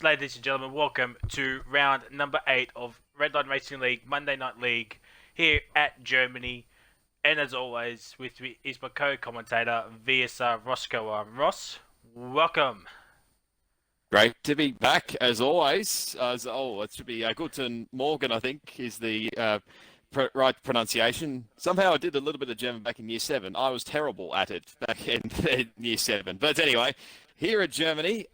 ladies and gentlemen, welcome to round number 8 of Redline Racing League Monday Night League here at Germany. And as always, with me is my co-commentator, VSRRosscoarm. Ross, welcome. Great to be back, as always. It should be Guten Morgen, I think, is the right pronunciation. Somehow I did a little bit of German back in Year 7. I was terrible at it back in Year 7. But anyway, here at Germany,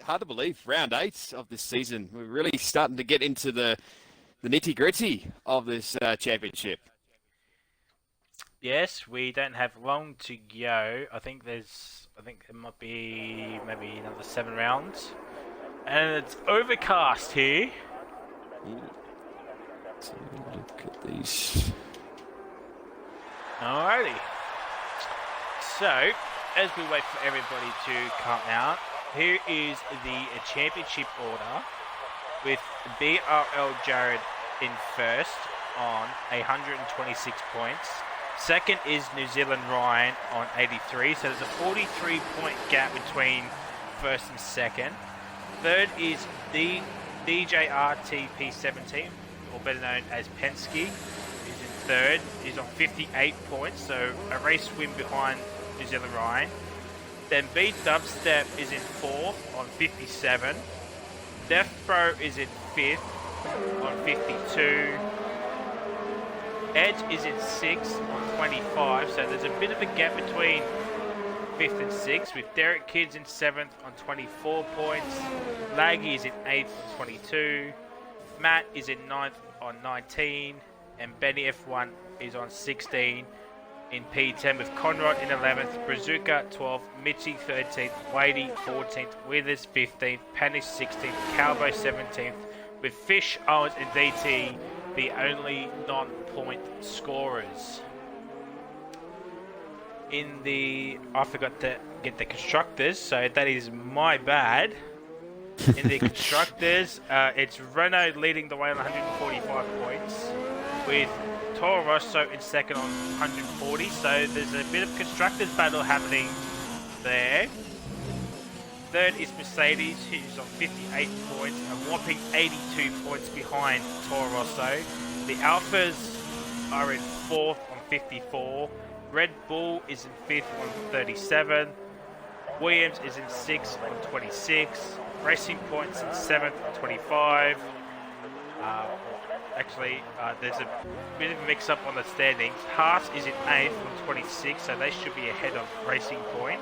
hard to believe, round 8 of this season. We're really starting to get into the nitty-gritty of this championship. Yes, we don't have long to go. I think it might be maybe another 7 rounds. And it's overcast here. So look at these. Alrighty. So, as we wait for everybody to come out, here is the championship order with BRL Jared in first on 126 points. Second is New Zealand Ryan on 83, so there's a 43-point gap between first and second. Third is the DJRTP17, or better known as Penske, is in third. He's on 58 points, so a race win behind New Zealand Ryan. Then B Dubstep is in fourth on 57. Death Pro is in fifth on 52. Edge is in sixth on 25, so there's a bit of a gap between fifth and sixth, with Derek Kids in seventh on 24 points. Laggy is in eighth on 22. Matt is in ninth on 19, and Benny F1 is on 16 in P10, with Conrad in 11th, Brazuka 12th, Mitchie 13th, Wadey 14th, Withers 15th, Panish 16th, Calvo 17th, with Fish, Owens and DT the only non-point scorers. I forgot to get the constructors, so that is my bad. In the constructors, it's Renault leading the way on 145 points, with Toro Rosso in second on 140, so there's a bit of constructors battle happening there. Third is Mercedes, who's on 58 points, a whopping 82 points behind Toro Rosso. The Alphas are in fourth on 54. Red Bull is in fifth on 37. Williams is in sixth on 26. Racing Point's in seventh on 25. There's a bit of a mix-up on the standings. Haas is in 8th on 26, so they should be ahead of Racing Point.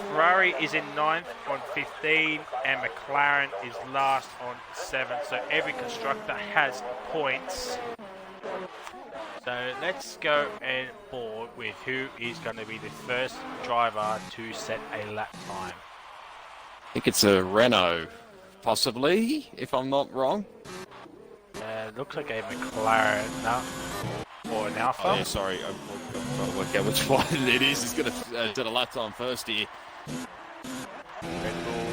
Ferrari is in 9th on 15, and McLaren is last on 7th, so every constructor has points. So let's go and board with who is going to be the first driver to set a lap time. I think it's a Renault, possibly, if I'm not wrong. Looks like a McLaren, or an Alpha. Oh, yeah, sorry, I'm trying to work out which one it is. It's going to set a lap time first here. Red Bull.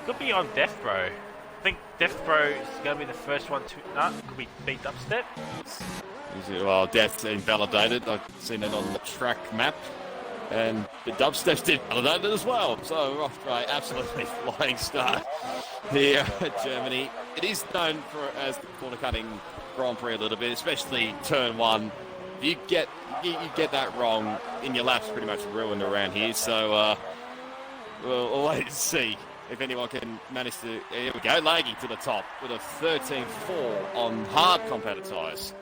Could be on Death Bro. I think Death Bro is going to be the first one to... No, could be beat Dubstep. Well, Death's invalidated. I've seen it on the track map. And the Dubstep's did validate it as well. So, off to an absolutely flying start here at Germany. It is known as the corner cutting Grand Prix a little bit, especially turn one. You get that wrong, in your lap's pretty much ruined around here. So, we'll wait and see if anyone can manage to... Here we go, Laggy to the top with a 13.4 on hard competitor tyres.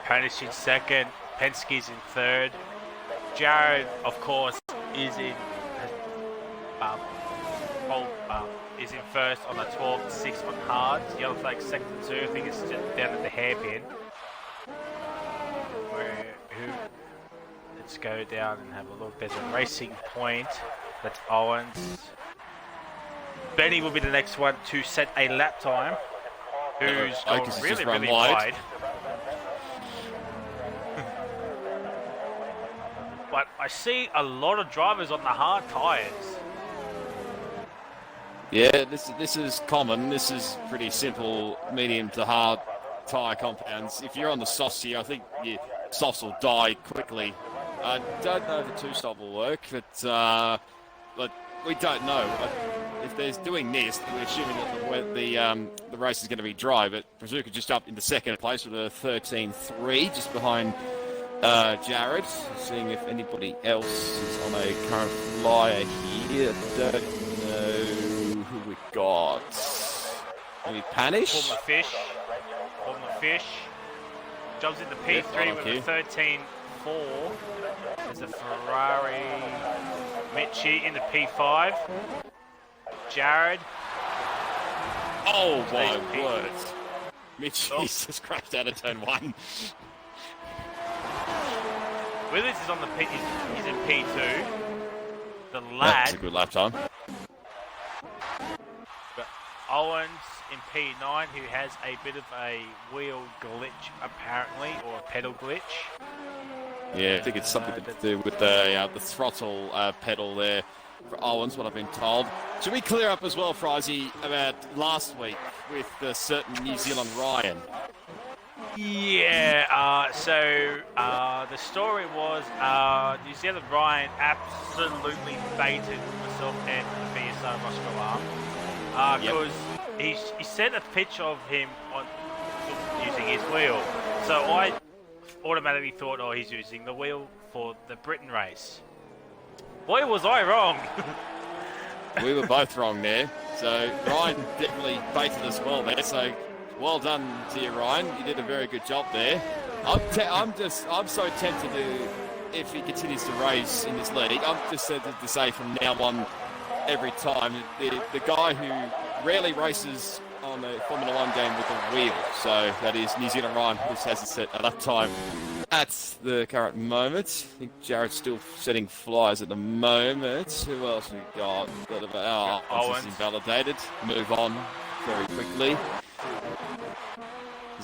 Panish in second, Penske's in third. Jared, of course, is in first on the 12th, 6th on hard. Yellow flag second and 2. I think it's just down at the hairpin. Let's go down and have a look. There's a Racing Point. That's Owens. Benny will be the next one to set a lap time. Who's gone really wide. But I see a lot of drivers on the hard tyres. Yeah, this is common. This is pretty simple, medium to hard tyre compounds. If you're on the softs here, I think your softs will die quickly I don't know if the two-stop will work, but we don't know. If there's doing this, we're assuming that the race is going to be dry, but Fryzeee just up into second place with a 13.3, just behind Jared. Seeing if anybody else is on a current flyer here. Don't know who we got. Maybe Panish? Former Fish. Jumps into P3 with a 13.4. There's a Ferrari. Mitchie into P5. Jared. Oh my word. Mitchie's just crashed out of turn 1. Willis is on the P. He's in P2. The lad. That's a good lap time. But Owens in P9, who has a bit of a wheel glitch apparently, or a pedal glitch. Yeah, I think it's something to do with the throttle pedal there for Owens, what I've been told. Should we clear up as well, Fryzeee, about last week with the certain New Zealand Ryan? Yeah, so the story was New Zealand Ryan absolutely baited myself and the VSRRosscoarm because he sent a picture of him on using his wheel. So I automatically thought, oh, he's using the wheel for the Britain race. Boy, was I wrong. We were both wrong there. So Ryan definitely baited us well there. So well done to you, Ryan. You did a very good job there. I'm so tempted to, if he continues to race in this league, I'm just tempted to say from now on, every time, the guy who rarely races on a Formula 1 game with a wheel. So that is New Zealand Ryan, who has a set enough time at the current moment. I think Jared's still setting flyers at the moment. Who else we got? Owens is invalidated. Move on very quickly.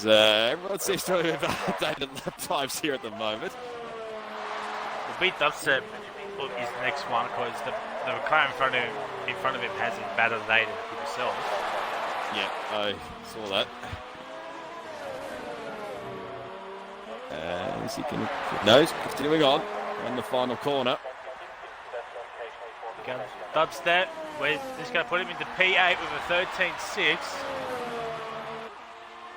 Everyone seems to have invalidated lap times here at the moment. The beat Dubstep is the next one because the car in front of him has invalidated himself. Yeah, I saw that. Is he going to... No, he's continuing on the final corner. Here comes Dubstep. We're just going to put him into P8 with a 13.6.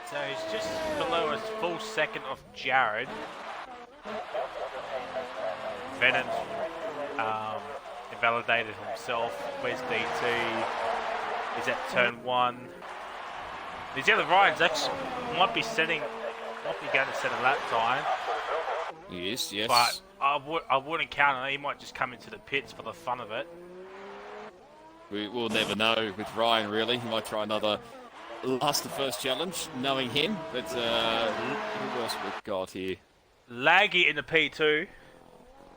So he's just below a full second of Jared. Venom's invalidated himself. Where's DT? He's at turn 1. The other Ryan's actually might be going to set a lap time. Yes. But I wouldn't count on it. He might just come into the pits for the fun of it. We will never know with Ryan, really. He might try another last to first challenge, knowing him. But who else we've got here? Laggy in the P2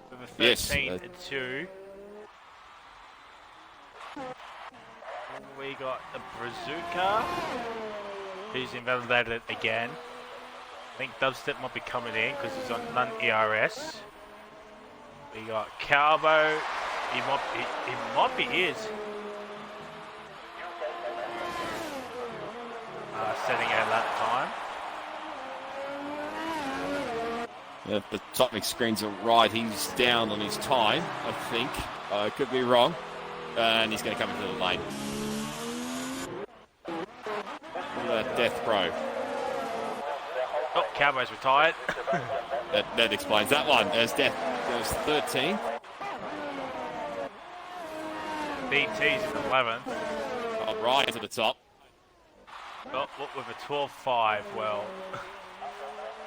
with a 13.2. We got a Brazuca, who's invalidated again. I think Dubstep might be coming in because he's on non-ERS. We got Calbo. He might be setting a lap time. Yeah, the topic screens are right. He's down on his time, I think. I could be wrong. And he's going to come into the lane. Look at that Death Pro. Oh, Cowboys retired. that explains that one. There's Death. There's 13. BT's in 11th. Oh, right to the top. Oh, with a 12.5. Well,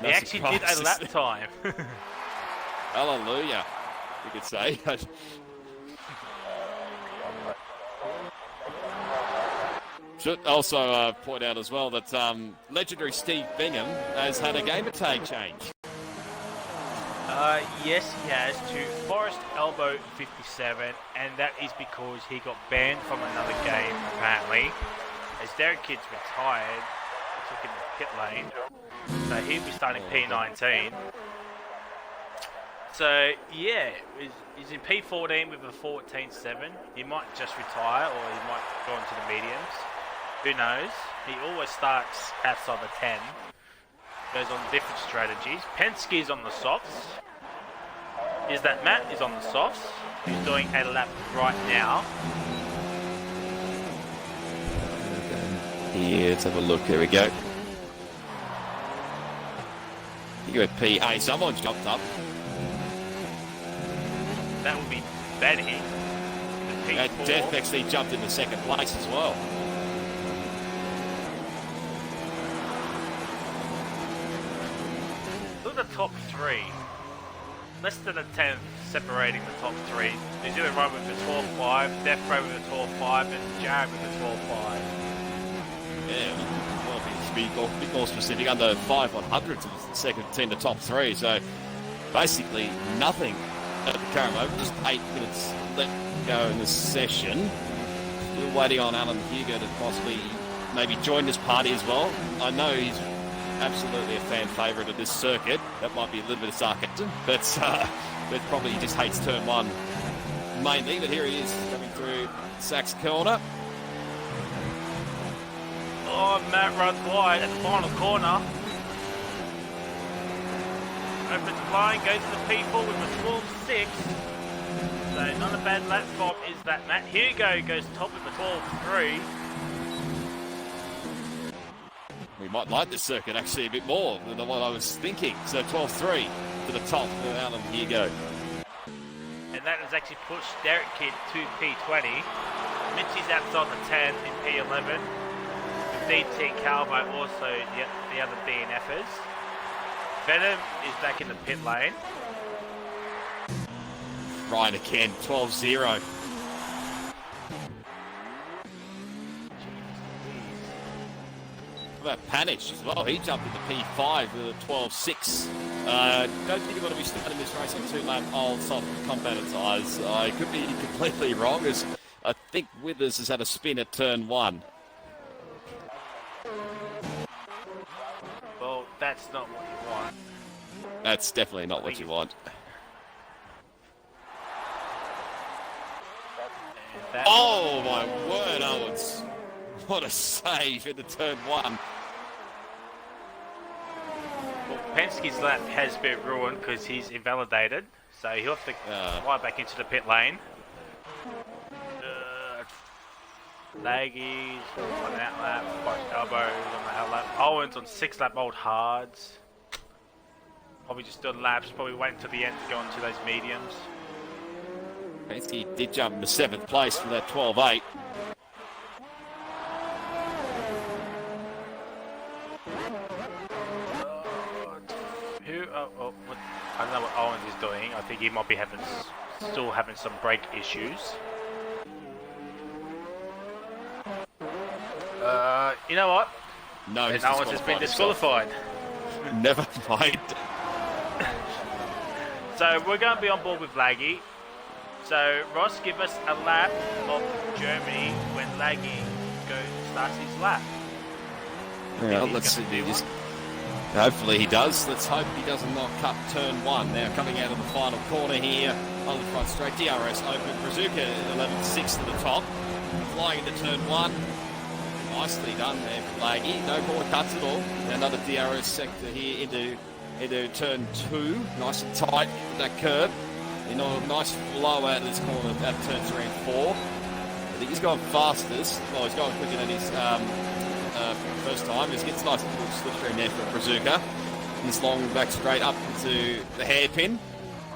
No he actually did a lap time. Hallelujah, you could say. Should also point out as well that legendary Steve Bingham has had a gamer tag change. Yes, he has, to Forest Elbow 57, and that is because he got banned from another game, apparently. As Derek Kidd's retired, he took him to the pit lane, so he'll be starting P19. So, yeah, he's in P14 with a 14.7. He might just retire, or he might go into the mediums. Who knows? He always starts outside the 10. Goes on different strategies. Penske's on the softs. is that Matt is on the softs. He's doing a lap right now. Yeah, let's have a look. There we go. You go P. Hey, someone's jumped up. That would be Benny. Death actually jumped into second place as well. Look at the top three. Less than a tenth separating the top three. New Zealand Run with the 12.5, Death Ray with the 12.5, and Jared with the 12.5. Yeah, well, to be a bit more specific, under 5 100s of the second team, the top three. So basically nothing at the current moment. Just 8 minutes left to go in this session. Still waiting on Alan Hugo to possibly maybe join this party as well. I know he's absolutely a fan favourite of this circuit. That might be a little bit of sarcasm, but probably he just hates turn one mainly. But here he is coming through Sachs corner. Oh, Matt runs wide at the final corner. Opens the line, goes to the P4 with a 12.6. So not a bad lap from is that Matt. Hugo goes top with a 12.3. We might like this circuit actually a bit more than what I was thinking. So 12.3 to the top for Alan Hugo. And that has actually pushed Derek Kidd to P20. Mitchie's outside the 10 in P11. With DT and Calvo also the other DNFers. Venom is back in the pit lane. Ryan again, 12-0. What about Panich as well? He jumped into P5 with a 12.6. Don't think you're going to be starting this race on 2-lap old soft combatant tyres. I could be completely wrong, as I think Withers has had a spin at turn 1. Well, that's not what you want. That's definitely not what you want. Oh my word, Owens. What a save into turn 1. Well, Penske's lap has been ruined because he's invalidated, so he'll have to fly back into the pit lane. Laggies on that lap, both elbows on the out lap. Owens on 6-lap old hards. Probably just doing laps, probably waiting till the end to go into those mediums. Penske did jump into 7th place for that 12.8. What, I don't know what Owens is doing. I think he might be still having some brake issues. You know what? No, and Owens has been disqualified. Never mind. So we're going to be on board with Laggy. So Ross, give us a lap of Germany when Laggy starts his lap. Yeah, let's see this. Hopefully he does. Let's hope he doesn't not cut turn 1. Now coming out of the final corner here on the front straight. DRS open. Brazuca 11.6 to the top. Flying into turn 1. Nicely done there for Laggy. No corner cuts at all. Another DRS sector here into turn 2. Nice and tight with that curve. You know, a nice flow out of this corner at turn 3 and 4. I think he's gone fastest. Well, he's gone quicker than his first time. He gets a nice little slipstream there for Brazuca. This long back straight up into the hairpin.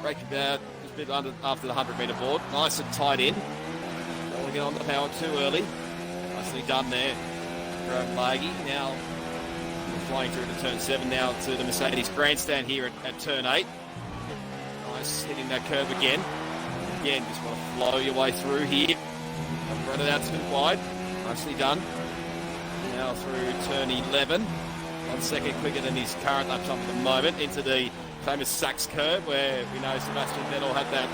Breaking down just a bit after the 100-metre board. Nice and tight in. Don't want to get on the power too early. Nicely done there from Laggy. Now flying through to turn 7 now to the Mercedes grandstand here at turn 8. Nice hitting that curve again. Again, just want to flow your way through here. Don't run it out too wide. Nicely done. Now through turn 11. 1 second quicker than his current lap time at the moment. Into the famous Sachs curve where we know Sebastian Vettel had that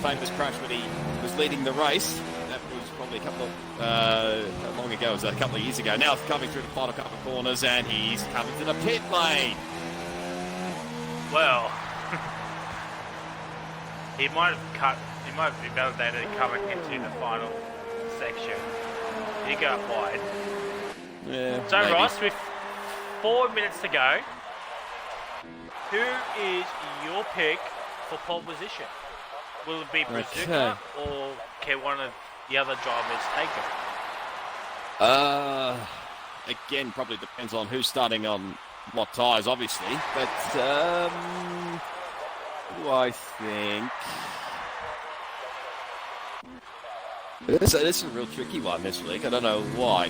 famous crash when he was leading the race. That was probably a couple of, how long ago was that? A couple of years ago. Now coming through the final couple of corners and he's coming to the pit lane. Well, he might have been validated coming into the final section. He go up wide. Yeah, so maybe. Ross, with 4 minutes to go, who is your pick for pole position? Will it be Brazuca or can one of the other drivers take it? Again, probably depends on who's starting on what tyres, obviously. But who do I think? This is a real tricky one this week. I don't know why.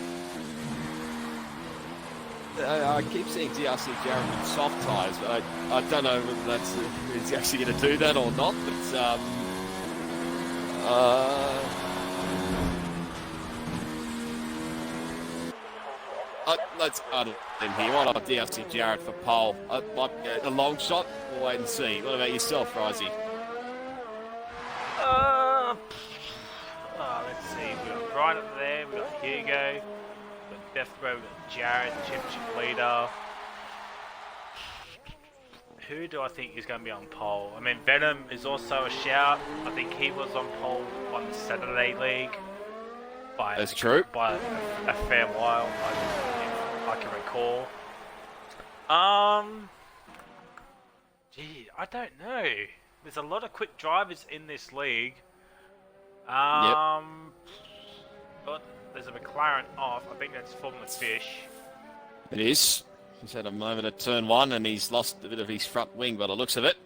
I keep seeing DRC Jarrett with soft tyres, but I don't know whether he's actually going to do that or not. But let's add him here. Why not DRC Jarrett for pole? A long shot. We'll wait and see. What about yourself, Fryzeee? Let's see. We've got Ryan up there. We've got Hugo. We've got Death Row. We've got Jarrett, championship leader. Who do I think is going to be on pole? I mean, Venom is also a shout. I think he was on pole on the Saturday League. That's true. By a fair while, I can recall. Gee, I don't know. There's a lot of quick drivers in this league. But there's a McLaren off. I think that's Formula Fish. It is. He's had a moment at turn one and he's lost a bit of his front wing by the looks of it.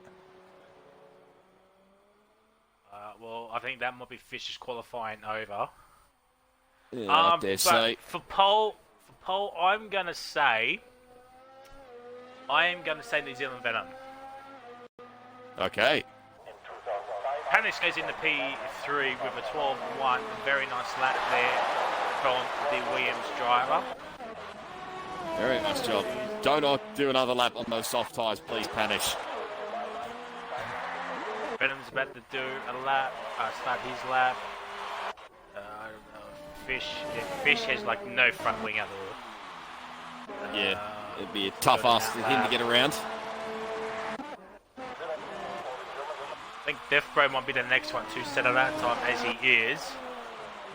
Well, I think that might be Fish's qualifying over. Yeah, I dare say. For pole, I'm gonna say New Zealand Venom. Okay. Panish goes into P3 with a 12-1. A very nice lap there from the Williams driver. Very nice job. Do not do another lap on those soft tyres, please, Panish. Venom's about to do a lap, start his lap. Fish has like no front wing at all. Yeah, it'd be a tough ask for him to get around. I think Death Bro might be the next one to set at that time, as he is.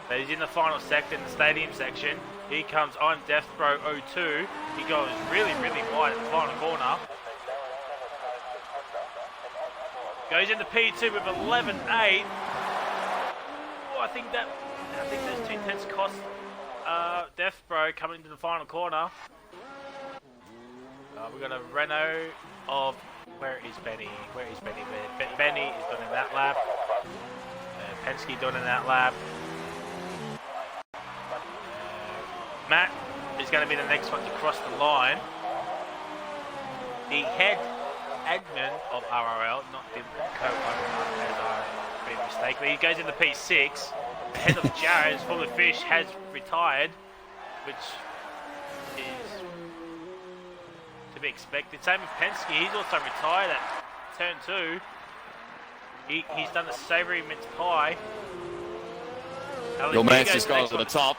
But he's in the final sector, in the stadium section. Here comes I'm Death Bro 02. He goes really, really wide at the final corner. Goes into P2 with 11.8. I think those 2 tenths cost Death Bro coming into the final corner. We've got a Renault of... Where is Benny? Benny is done in that lap. Penske done in that lap. Matt is going to be the next one to cross the line. The head admin of RRL, not the co-owner, as I made a mistake, but he goes into P6. The head of Jared's Full of Fish has retired, which is to be expected. Same with Penske, he's also retired at turn 2. He's done a savoury mince pie. Your man's just gone to the top.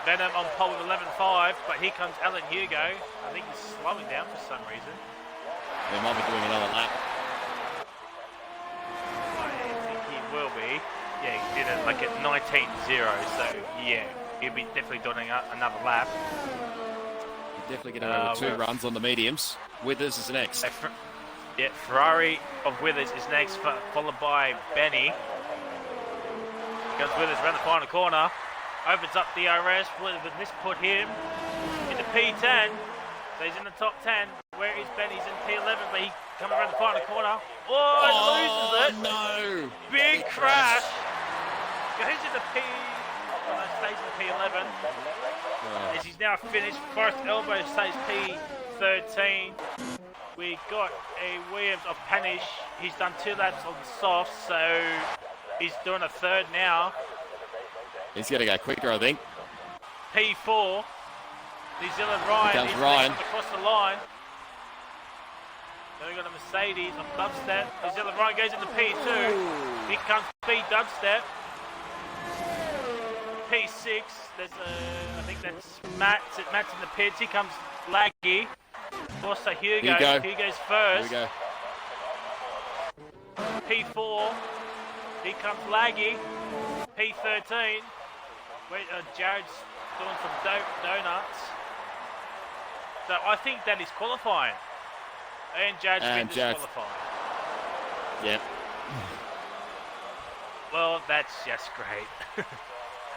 Venom on pole with 11.5, but here comes Alan Hugo. I think he's slowing down for some reason. He might be doing another lap. I think he will be. Yeah, he did it like at 19.0, so yeah, he'll be definitely doing another lap. He's definitely getting over 2 runs on the mediums. Withers is next. Ferrari of Withers is next, followed by Benny. Goes Withers around the final corner. Opens up DRS. Would this put him into P10? So he's in the top 10. Where is Ben? He's in P11, but he comes around the final corner. Oh, he loses it. No. Big crash. Goes into stays in P11. As he's now finished. Forrest Elbow stays P13. We got a Williams of Panish. He's done 2 laps on the soft, so he's doing a third now. He's going to go quicker, I think. P4. New Zealand Ryan. He's Ryan across the line. Then we got a Mercedes of Dubstep. New Zealand Ryan goes into P2. Ooh. Here comes B Dubstep. P6. There's I think that's Matt. Matt's in the pits. Here comes Laggy. Also Hugo. He goes first. Here we go. P4. Here comes Laggy. P13. Jared's doing some donuts. So I think that is qualifying. And Jared's been disqualified. Yep. Well, that's just great.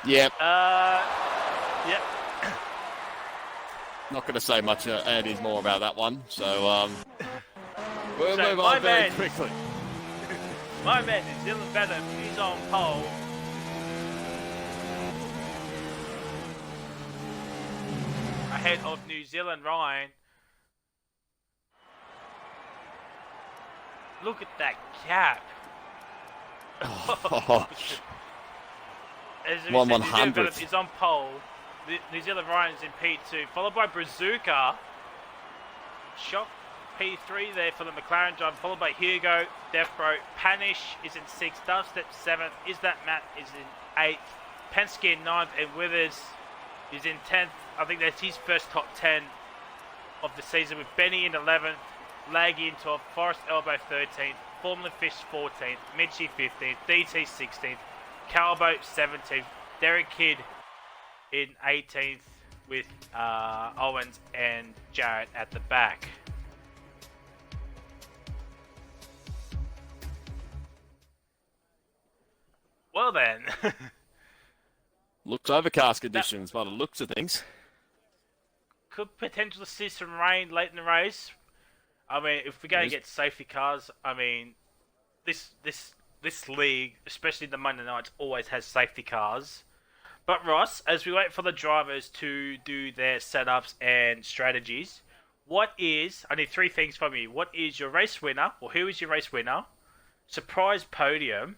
Yep. Yep. Not going to say much any more about that one. So we'll So move my on very man- quickly. My man, New Zealand Venom, he's on pole. Ahead of New Zealand Ryan. Look at that gap. As we said, New Zealand Venom 1/100th. is on pole. New Zealand Ryan is in P2, followed by Brazuca. Shock P3 there for the McLaren driver, followed by Hugo, Defbro. Panish is in 6th, Dubstep 7th. Is that Matt is in 8th. Penske in 9th, and Withers is in 10th. I think that's his first top 10 of the season, with Benny in 11th, Laggy in 12th, Forrest Elbow 13th, Formula Fish 14th, Mitchie 15th, DT 16th, Calbo 17th, Derek Kidd in 18th, with Owens and Jarrett at the back. Well then, Looks overcast conditions by the looks of things. could potentially see some rain late in the race. I mean, if we're going to get safety cars, I mean, this league, especially the Monday nights, always has safety cars. But Ross, as we wait for the drivers to do their setups and strategies, I need 3 things from you. What is your race winner, or who is your race winner, surprise podium,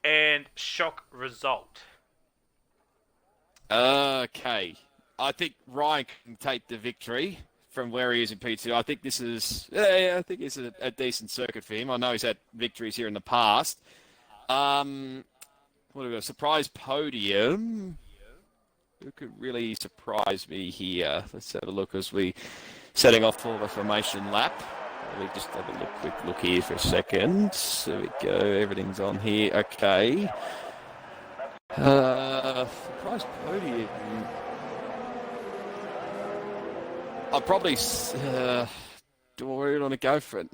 and shock result? Okay. I think Ryan can take the victory from where he is in P2. I think this is, I think it's a decent circuit for him. I know he's had victories here in the past. What do we got? Surprise podium. Who could really surprise me here? Let's have a look as we setting off for the formation lap. Let me just have a quick look here for a second. There we go. Everything's on here. Okay. Surprise podium. I'd probably. Do I really want to go for it?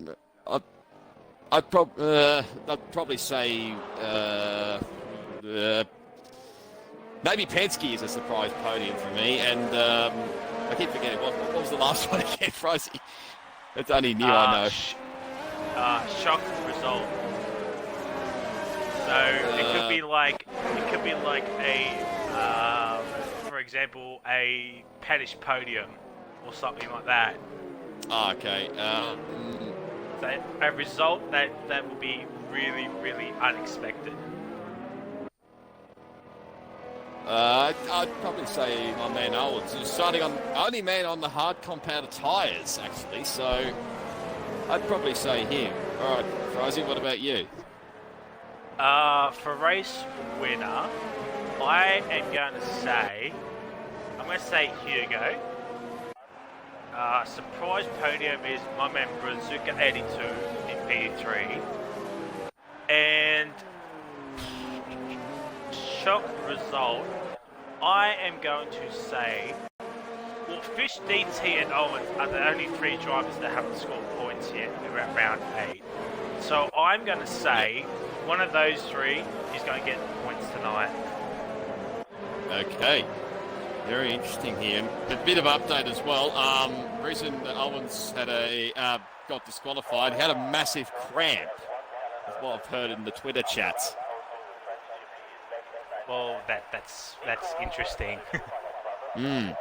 I'd probably say. Maybe Penske is a surprise podium for me, and I keep forgetting what was the last one again, Fryzeee? It's only new, I know. Shock result. So it could be like a, for example, a Panish podium or something like that. Okay. So a result that will be really, really unexpected. I'd probably say my man Owens is starting on only man on the hard compounder tyres, actually. So I'd probably say him. All right, Fryzeee, what about you? For race winner, I'm going to say Hugo. Surprise podium is my man Brazuca 82 in P3. And shock result, I am going to say, well, Fish, DT and Owens are the only 3 drivers that haven't scored points yet. We're at round 8. So I'm going to say one of those 3 is going to get points tonight. Okay. Very interesting here. A bit of update as well. Reason that Owens had got disqualified, had a massive cramp. That's what I've heard in the Twitter chats. Well, that's interesting. We're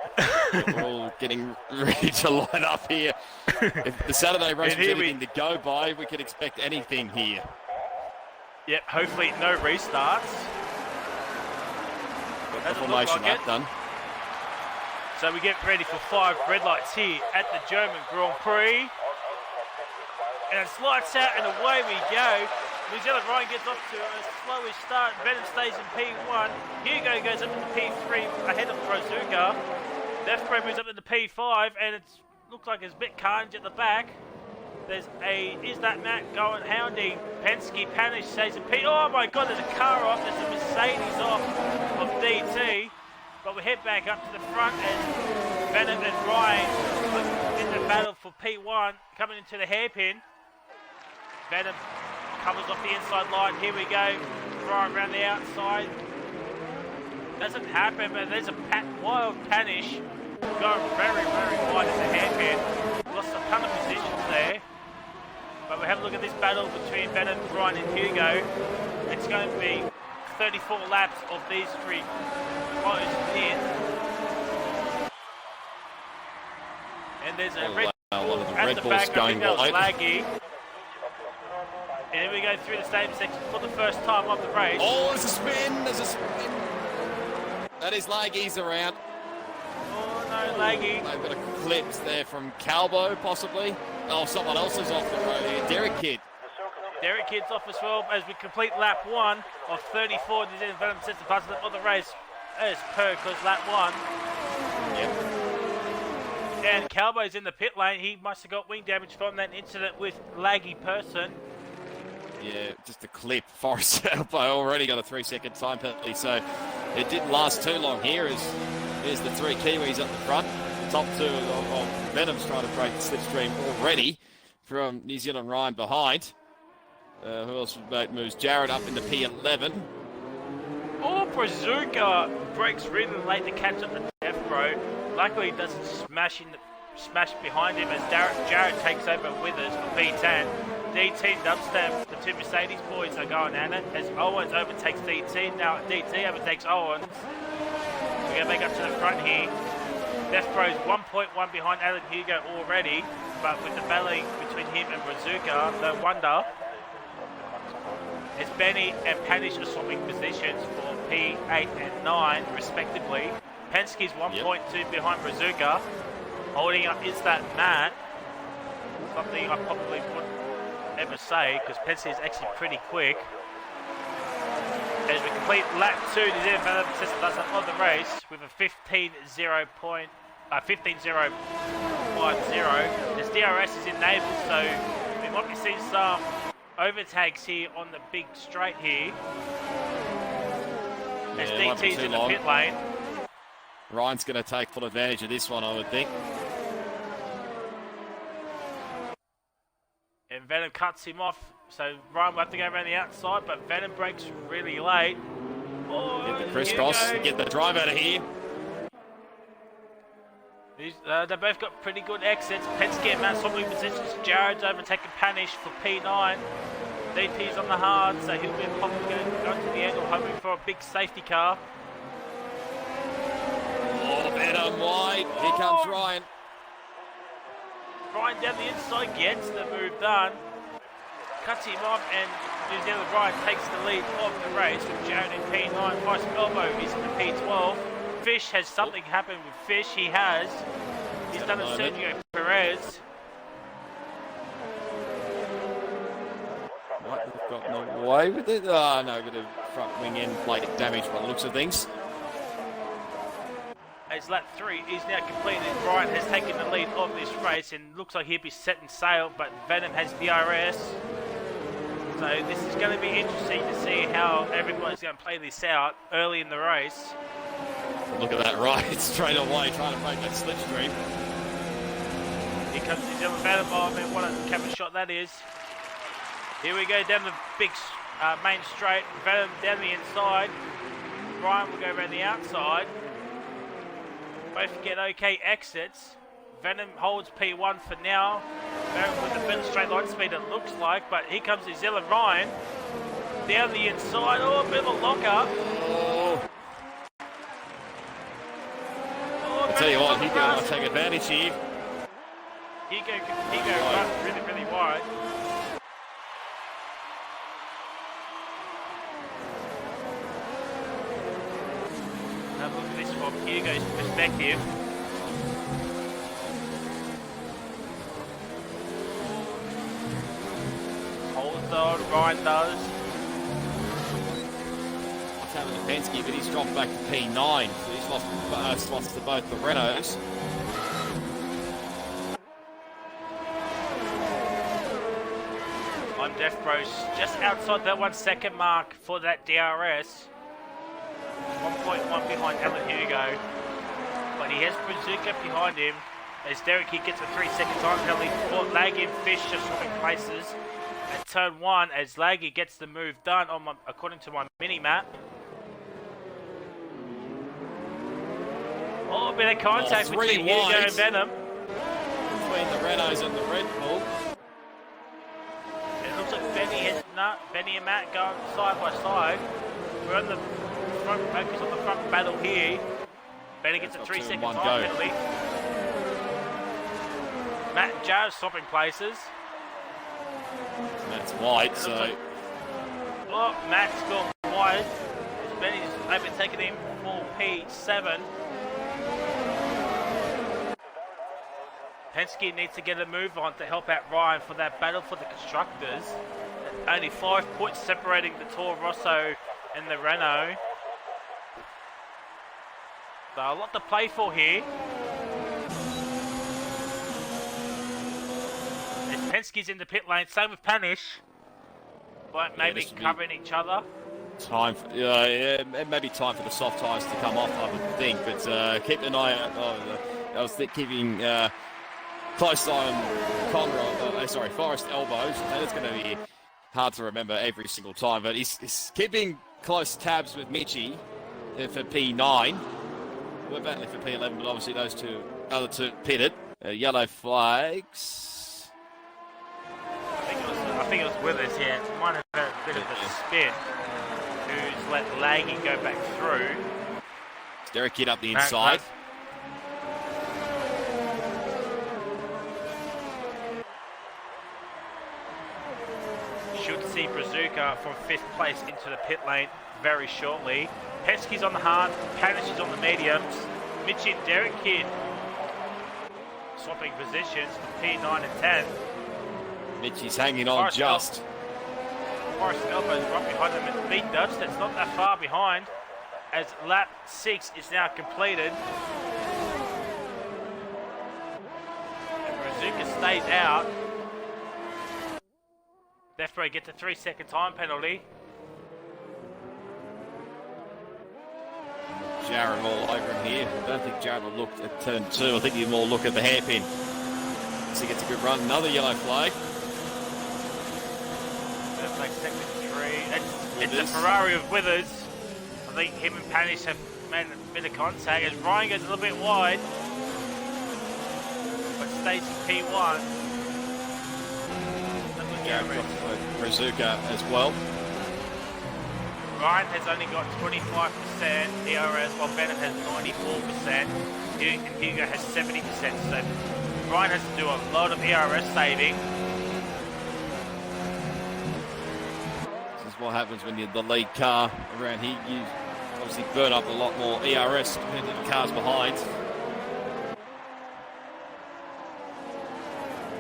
all getting ready to line up here. If the Saturday race was anything to go by, we could expect anything here. Yep, hopefully no restarts. Got the formation lap done. So we get ready for 5 red lights here at the German Grand Prix. And it's lights out and away we go. New Zealand Ryan gets off to a slowish start. Venom stays in P1. Hugo goes up into P3 ahead of Brazuca. Defbro moves up into P5, and it looks like there's a bit carnage at the back. There's is that Matt going hounding Penske? Panish stays in P. Oh my God, there's a car off. There's a Mercedes off of DT. But we head back up to the front as Venom and Ryan in the battle for P1, coming into the hairpin. Venom covers off the inside line. Here we go. Right around the outside. Doesn't happen, but there's a wild panish. Going very, very wide as a handpan. Lost a ton of positions there. But we have a look at this battle between Venom, Ryan and Hugo. It's going to be 34 laps of these three closed in. And there's a red one of the at Red the Bulls back. I going think that was wide. laggy. And here we go through the stadium section for the first time of the race. Oh, there's a spin. There's a spin. That is Laggy's around. Oh no, laggy. They've got a clips there from Calbo, possibly. Oh, someone else is off the road here. Derek Kidd. Derek Kidd's off as well as we complete lap 1 of 34. The Venom sets the pass of the race as per because lap 1. Yep. And Calbo's in the pit lane. He must have got wing damage from that incident with laggy person. Yeah, just a clip. Forrest Alpo already got a 3-second time penalty, so it didn't last too long here. Here's the three Kiwis up the front. The top two of Venom's trying to break the slipstream already from New Zealand Ryan behind. Who else moves? Jared up into P11. Oh, Brazuca breaks really late to catch up the Death Bro. Luckily, he doesn't smash behind him as Jared takes over with us for P10. DT Dubstep, the two Mercedes boys are going at it as Owens overtakes DT. Now DT overtakes Owens. We're going to make up to the front here. Death Bro's 1.1 behind Alan Hugo already, but with the battling between him and Brazuca, no wonder. As Benny and Panish are swapping positions for P8 and 9 respectively. Penske's 1.2 behind Brazuca. Holding up is that Matt. Something I probably wouldn't ever say because Penske is actually pretty quick. As we complete lap 2, the Venom system does that on the race with a 15.050. This DRS is enabled, so we might be seeing some overtakes here on the big straight here. As DT's in the pit lane. Ryan's going to take full advantage of this one, I would think. And Venom cuts him off, so Ryan will have to go around the outside, but Venom breaks really late. Oh, get the crisscross, get the drive out of here. They both got pretty good exits. Penske and Matt swapping positions. Jared's overtaking Panish for P9. DT's on the hard, so he'll be probably going to the angle, hoping for a big safety car. Oh, Venom wide. Here comes Ryan. Ryan down the inside gets the move done. Cuts him off, and New Zealand Ryan takes the lead of the race with Jared in P9. Vice Elbow is in the P12. Fish has something happened with Fish. He's done a Sergio Perez. Might have gotten away with it. Oh, no, got a front wing end plate damage by the looks of things. As lap 3 is now completed, Ryan has taken the lead of this race and looks like he'll be setting sail, but Venom has DRS. So this is going to be interesting to see how everyone's going to play this out early in the race. Look at that ride straight away, trying to break that slipstream. Here comes New Zealand Venom. Oh man, what a camera shot that is. Here we go down the big main straight. Venom down the inside. Ryan will go around the outside. Both get okay exits. Venom holds P1 for now. Venom with a better straight line speed it looks like, but here comes New Zealand Ryan. Down the inside. Oh, a bit of a lock-up. I tell you what, Hugo might take advantage here. Hugo runs really, really wide. Have a look at this from Hugo's perspective. Holds on, Ryan does. What's happened to Penske, but he's dropped back to P9. So he's lost slots to both the Renaults. I'm Death Bros just outside that 1 second mark for that DRS. 1.1 behind Alan Hugo. But he has Brazuca behind him. As Derek he gets a 3 second time penalty for lagging Fish just swapping places. at turn 1 as Laggy gets the move done according to my mini-map. Oh, a bit of contact between Hugo and Venom. Between the Renaults and the Red Bull. It looks like Benny and Matt going side by side. We're on the front, focus on the front battle here. Benny gets a 3-second time penalty. Matt and Jared swapping places. Matt's wide, so... Oh, Matt's gone wide. Benny's overtaken him for P7. Penske needs to get a move on to help out Ryan for that battle for the constructors. Only 5 points separating the Toro Rosso and the Renault. So a lot to play for here. As Penske's in the pit lane, same with Panish. But maybe covering each other. Time for, it may be time for the soft tyres to come off, I would think. But keep an eye out. I was keeping close eye on Forrest elbows. And it's going to be hard to remember every single time. But he's keeping close tabs with Michi for P9. We're battling for P11, but obviously those other two pitted. Yellow flags. I think it was Withers here. It might have had a bit of a spin. Who's let Laggy go back through. Derek Kidd up the inside. Should see Brazuca from 5th place into the pit lane very shortly. Penske's on the hard, Panish is on the mediums. Mitch and Derek Kidd swapping positions for P9 and 10. Mitchie's hanging on just. Forrest Elbows right behind them and beat Dubstep's not that far behind as lap 6 is now completed. And Brazuca stays out. Deathbro gets a 3-second time penalty. Jared all over him here. I don't think Jared will look at turn 2. I think he'll more look at the hairpin. So he gets a good run. Another yellow flag. That's like second 3. It's a Ferrari of Withers. I think him and Panish have made a bit of contact as Ryan goes a little bit wide. But stays in P1. Jared Brazuca as well. Ryan has only got 25% ERS while Bennett has 94% and Hugo has 70%. So Ryan has to do a lot of ERS saving. This is what happens when you're the lead car around here. You obviously burn up a lot more ERS compared to the cars behind.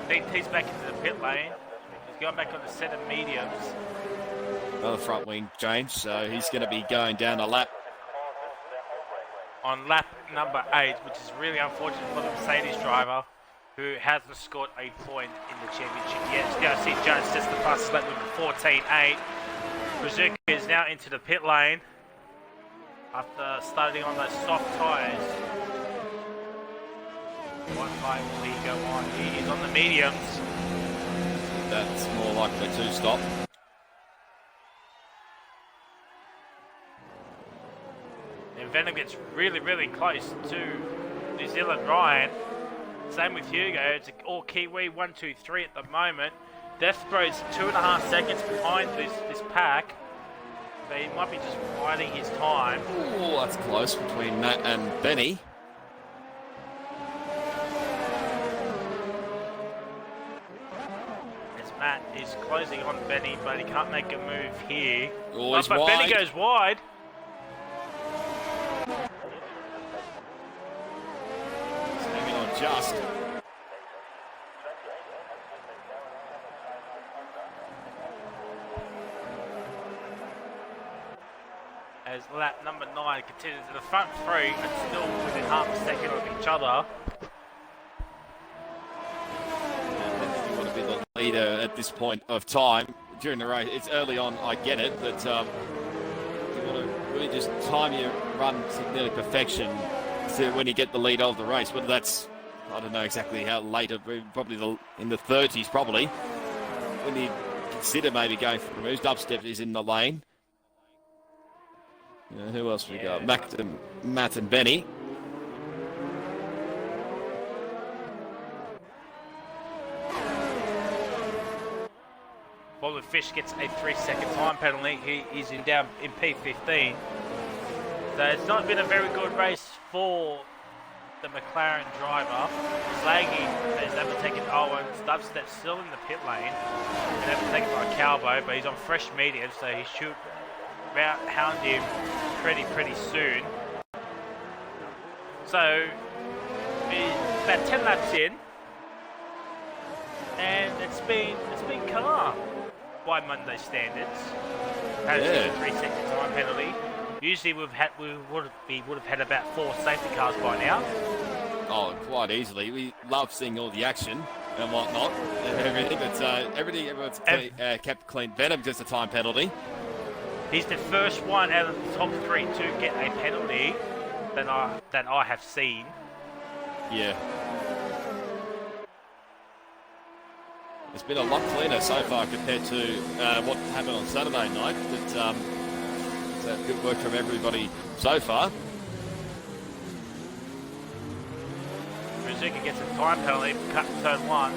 DT's back into the pit lane. He's going back on the set of mediums. Another front wing change, so he's going to be going down a lap. On lap number 8, which is really unfortunate for the Mercedes driver, who hasn't scored a point in the championship yet. So now see Jones sets the fastest lap with 14.8. Brazuca is now into the pit lane after starting on those soft tyres. What light will he go on? He is on the mediums. That's more likely to stop. And Venom gets really, really close to New Zealand Ryan. Same with Hugo. It's all Kiwi 1, 2, 3 at the moment. Deathbro's 2.5 seconds behind this pack. So he might be just biding his time. Oh, that's close between Matt and Benny. As Matt is closing on Benny, but he can't make a move here. Oh, he's but wide. Benny goes wide. He's hanging on just. As lap number 9 continues to the front 3 and still within half a second of each other. You want to be the leader at this point of time during the race. It's early on, I get it, but you want to really just time your run to nearly perfection to when you get the lead of the race. Whether that's, I don't know exactly how late, probably in the 30s probably, when you consider maybe going for the moves. Dubstep is in the lane. Who else we got? Matt and Benny. Bobby Fish gets a 3-second time penalty. He is down in P15. So it's not been a very good race for the McLaren driver. Slaggy has overtaken Owens. Dubstep still in the pit lane. And overtaken by Calvo, but he's on fresh medium, so he should hound him pretty soon. So he's about 10 laps in, and it's been calm by Monday standards. Has a 3-second time penalty. Usually we would have had about 4 safety cars by now. Oh, quite easily. We love seeing all the action and whatnot and everything. But everyone's kept clean. Venom gets a time penalty. He's the first one out of the top 3 to get a penalty that I have seen. Yeah. It's been a lot cleaner so far compared to what happened on Saturday night. But it's good work from everybody so far. Fryzeee gets a time penalty for cut turn 1.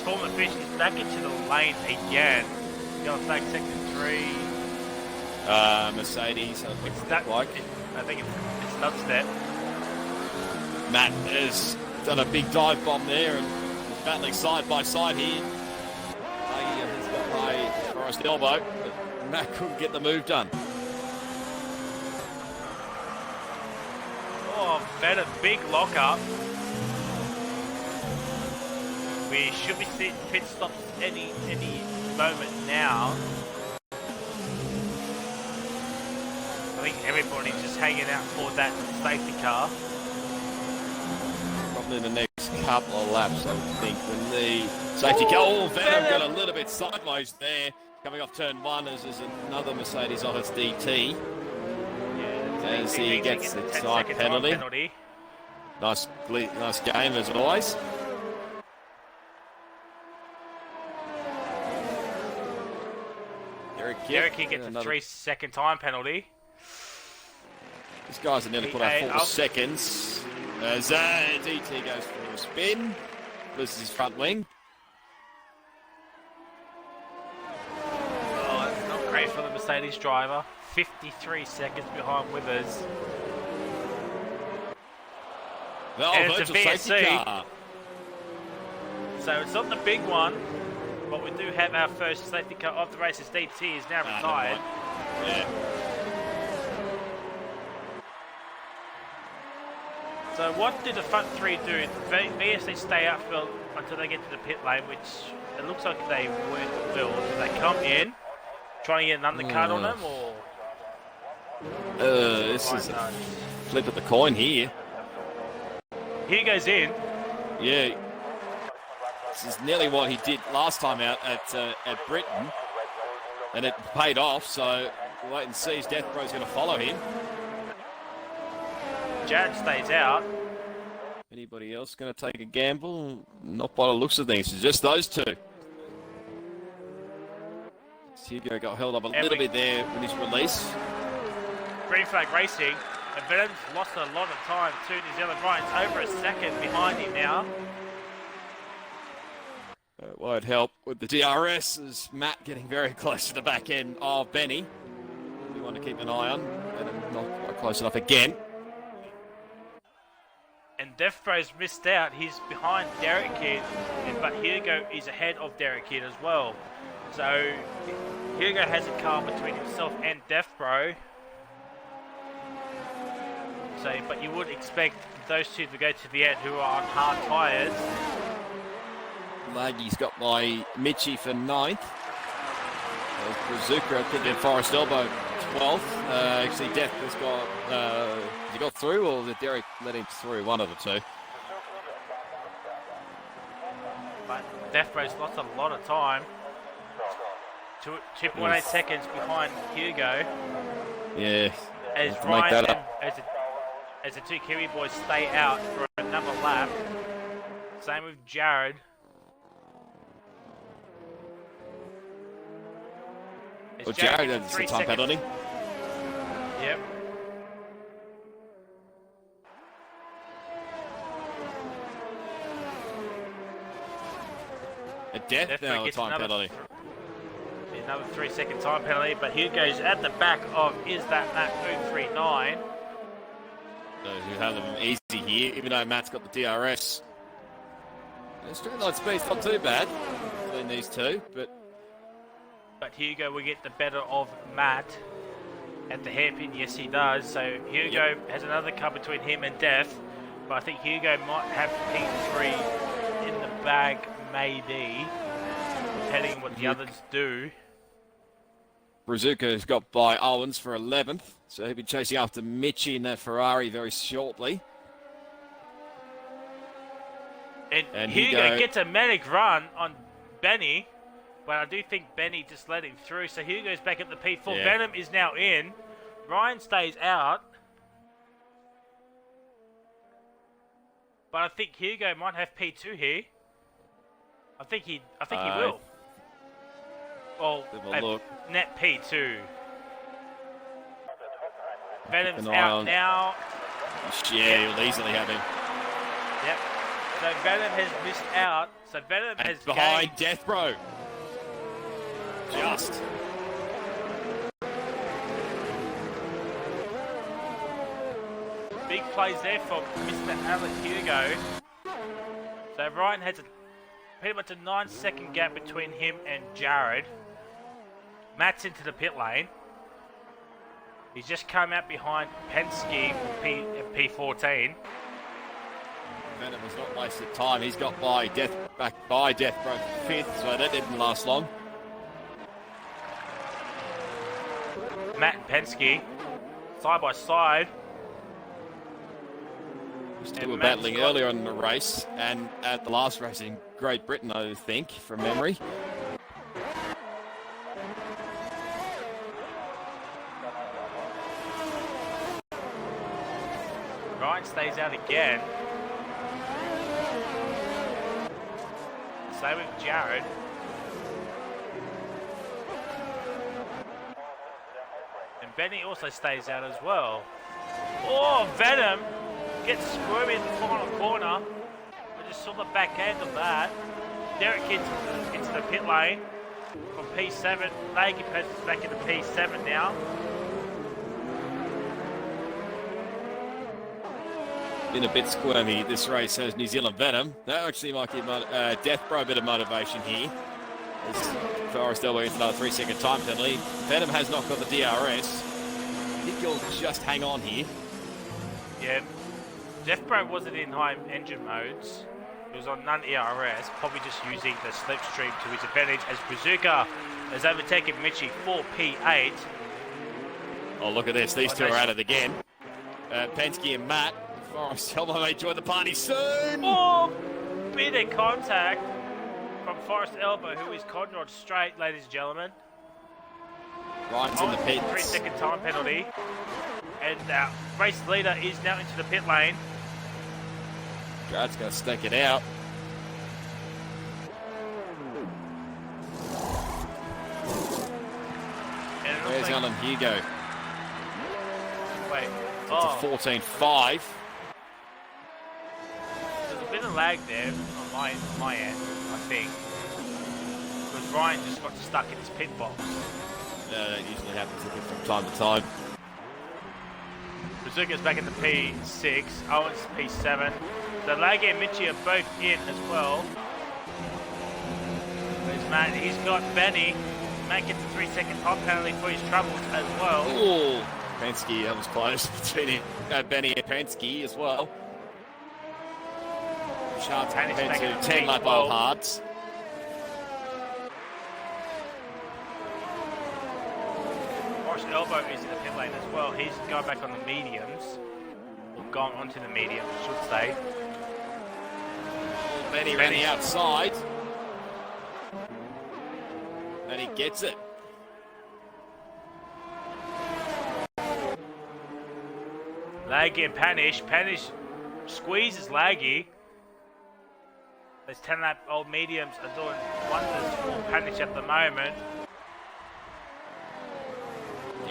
Storm Fish is back into the lane again. Yellow flag sector 3. Mercedes, I think I think it's Dubstep. Matt has done a big dive bomb there and battling side by side here. He's got my Forest elbow, but Matt couldn't get the move done. Oh, better big lockup. We should be seeing pit stops any moment now. I think everybody's just hanging out for that safety car. Probably the next couple of laps, I think, when the safety car. Oh, Venom got a little bit sideways there. Coming off turn 1 as another Mercedes on its DT. Yeah, as he gets the time penalty. Nice game as always. Derek gets a 3-second time penalty. These guys have nearly put out 4 seconds. As DT goes for a spin. Loses his front wing. Oh, it's not great for the Mercedes driver. 53 seconds behind Withers. And it's a VSC. So it's not the big one, but we do have our first safety car of the race as DT is now retired. Yeah. So what did the front 3 do? VSC stay out until they get to the pit lane, which it looks like they will. Do they come in, try and get an undercut on them, or? This is a flip of the coin here. Here goes in. Yeah. This is nearly what he did last time out at Britain, and it paid off. So we'll wait and see. His Death Bro's going to follow him. Jared stays out. Anybody else going to take a gamble? Not by the looks of things. It's just those two. Hugo got held up a little bit there with his release. Green flag racing. And Venom's lost a lot of time to New Zealand Ryan's over a second behind him now. It won't help with the DRS as Matt getting very close to the back end of Benny. We want to keep an eye on. And not quite close enough again. And Death Bro's missed out. He's behind Derek Kidd, but Hugo is ahead of Derek Kidd as well. So Hugo has a car between himself and Death Bro. So, but you would expect those two to go to the end who are on hard tyres. Laggy's got my Mitchie for 9th. Bazooka, I think, in Forest Elbow 12th. Actually, Death has got... has he got through, or did Derek let him through? One of the two. But Death Bro's lost a lot of time. 2.8 seconds behind Hugo. Yeah. As Ryan and as the two Kiwi boys stay out for another lap. Same with Jared. Well, Jared, that's a time penalty. Yep. A death now, a time penalty. Another 3-second time penalty, but Hugo's at the back of Is That Matt 039. So who have them easy here, even though Matt's got the DRS. The straight line speed's not too bad between these two, but Hugo will get the better of Matt at the hairpin. Yes, he does. So Hugo has another car between him and Death, but I think Hugo might have P3 in the bag, maybe, depending on what the others do. Brazuca's got by Owens for 11th, so he'll be chasing after Mitchie in that Ferrari very shortly. And Hugo gets a medic run on Benny, but I do think Benny just let him through, so Hugo's back at the P4. Yeah. Venom is now in. Ryan stays out. But I think Hugo might have P2 here. I think he will. Well, net P2. Venom's out now. Yeah, he'll easily have him. Yep. So Venom has missed out. So Venom has behind gained. Death Bro. Just. Big plays there for Mr. Alex Hugo. So Ryan has pretty much a 9-second gap between him and Jared. Matt's into the pit lane. He's just come out behind Penske for P14. Venom has not wasted time. He's got back by Death Bro 5th, so that didn't last long. Matt and Penske, side by side. They were battling earlier in the race and at the last race in Great Britain, I think, from memory. Ryan stays out again. Same with Jared. And Benny also stays out as well. Oh, Venom gets squirmy in the final corner. We just saw the back end of that. Derek gets into the pit lane from P7. Nagy passes back into P7 now. Been a bit squirmy this race, has New Zealand Venom. That actually might give Death Bro a bit of motivation here. As Forrest Elbow gets another 3-second time penalty. Venom has not got the DRS. I think he'll just hang on here. Yeah. Death Bro wasn't in high engine modes. He was on non-ERS, probably just using the slipstream to his advantage as Brazuca has overtaken Mitchie for P8. Oh, look at this. These two are at it again. Penske and Matt. Forrest Elbow may join the party soon. Oh, bit of contact from Forrest Elbow, who is controlled straight, ladies and gentlemen. Ryan's in the pits. 3-second time penalty. And race leader is now into the pit lane. Jared's going to stake it out. Where's Alan Hugo? Wait. It's a 14.5. There's a bit of lag there on my end, I think. Because Ryan just got stuck in his pit box. That usually happens from time to time. Brazuca's back in the P6, Owens P7. The Laggy and Mitchie are both in as well. There's Matt, he's got Benny. Matt gets a 3-second top penalty for his troubles as well. Ooh, Penske, that was close between Benny and Penske as well. Sharp compared to 10 lap old hearts. Forrest Elbow is in the pit lane as well. He's going back on the mediums. Or going onto the mediums, I should say. Benny ran the outside. And he gets it. Laggy and Panish. Panish squeezes Laggy. Those 10 lap old mediums are doing wonders for Panish at the moment.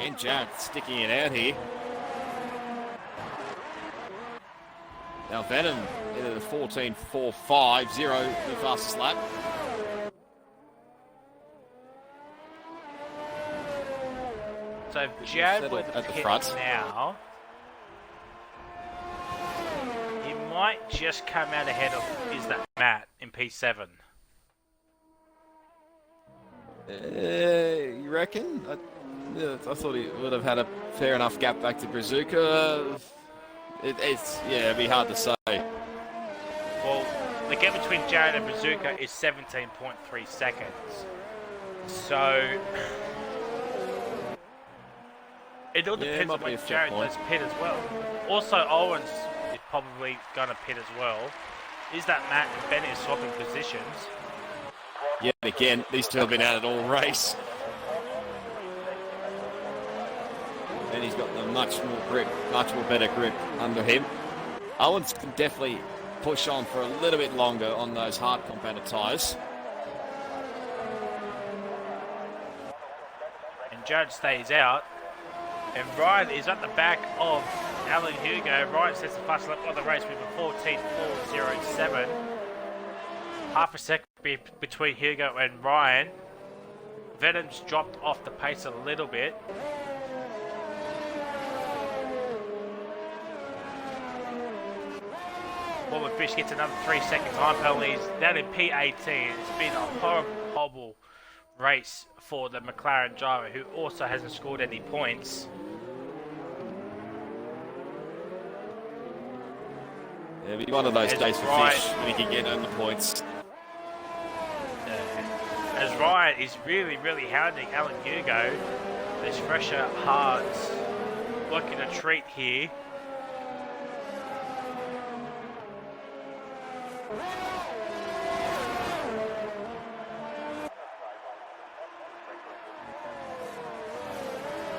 And Jared sticking it out here. Now Venom into the 14.450, the fastest lap. So if Jared were to at the pit front now, he might just come out ahead of Matt in P7. You reckon? I thought he would have had a fair enough gap back to Brazuca. It'd be hard to say. Well, the gap between Jared and Brazuca is 17.3 seconds. So it all depends on when Jared does pit as well. Also, Owens is probably going to pit as well. Is that Matt and Bennett are swapping positions? Yet again, these two have been at it all race. And he's got the much more better grip under him. Owens can definitely push on for a little bit longer on those hard compactor tyres. And Jared stays out. And Ryan is at the back of Alan Hugo. Ryan sets the fastest lap of the race with a 14.407. Half a second between Hugo and Ryan. Venom's dropped off the pace a little bit. Forward Fish gets another 3-second time penalty. He's down in P18. It's been a horrible race for the McLaren driver, who also hasn't scored any points. It'll be one of those days for Fish when he can get on the points. As Ryan is really hounding Alan Hugo. Those fresher hards looking a treat here.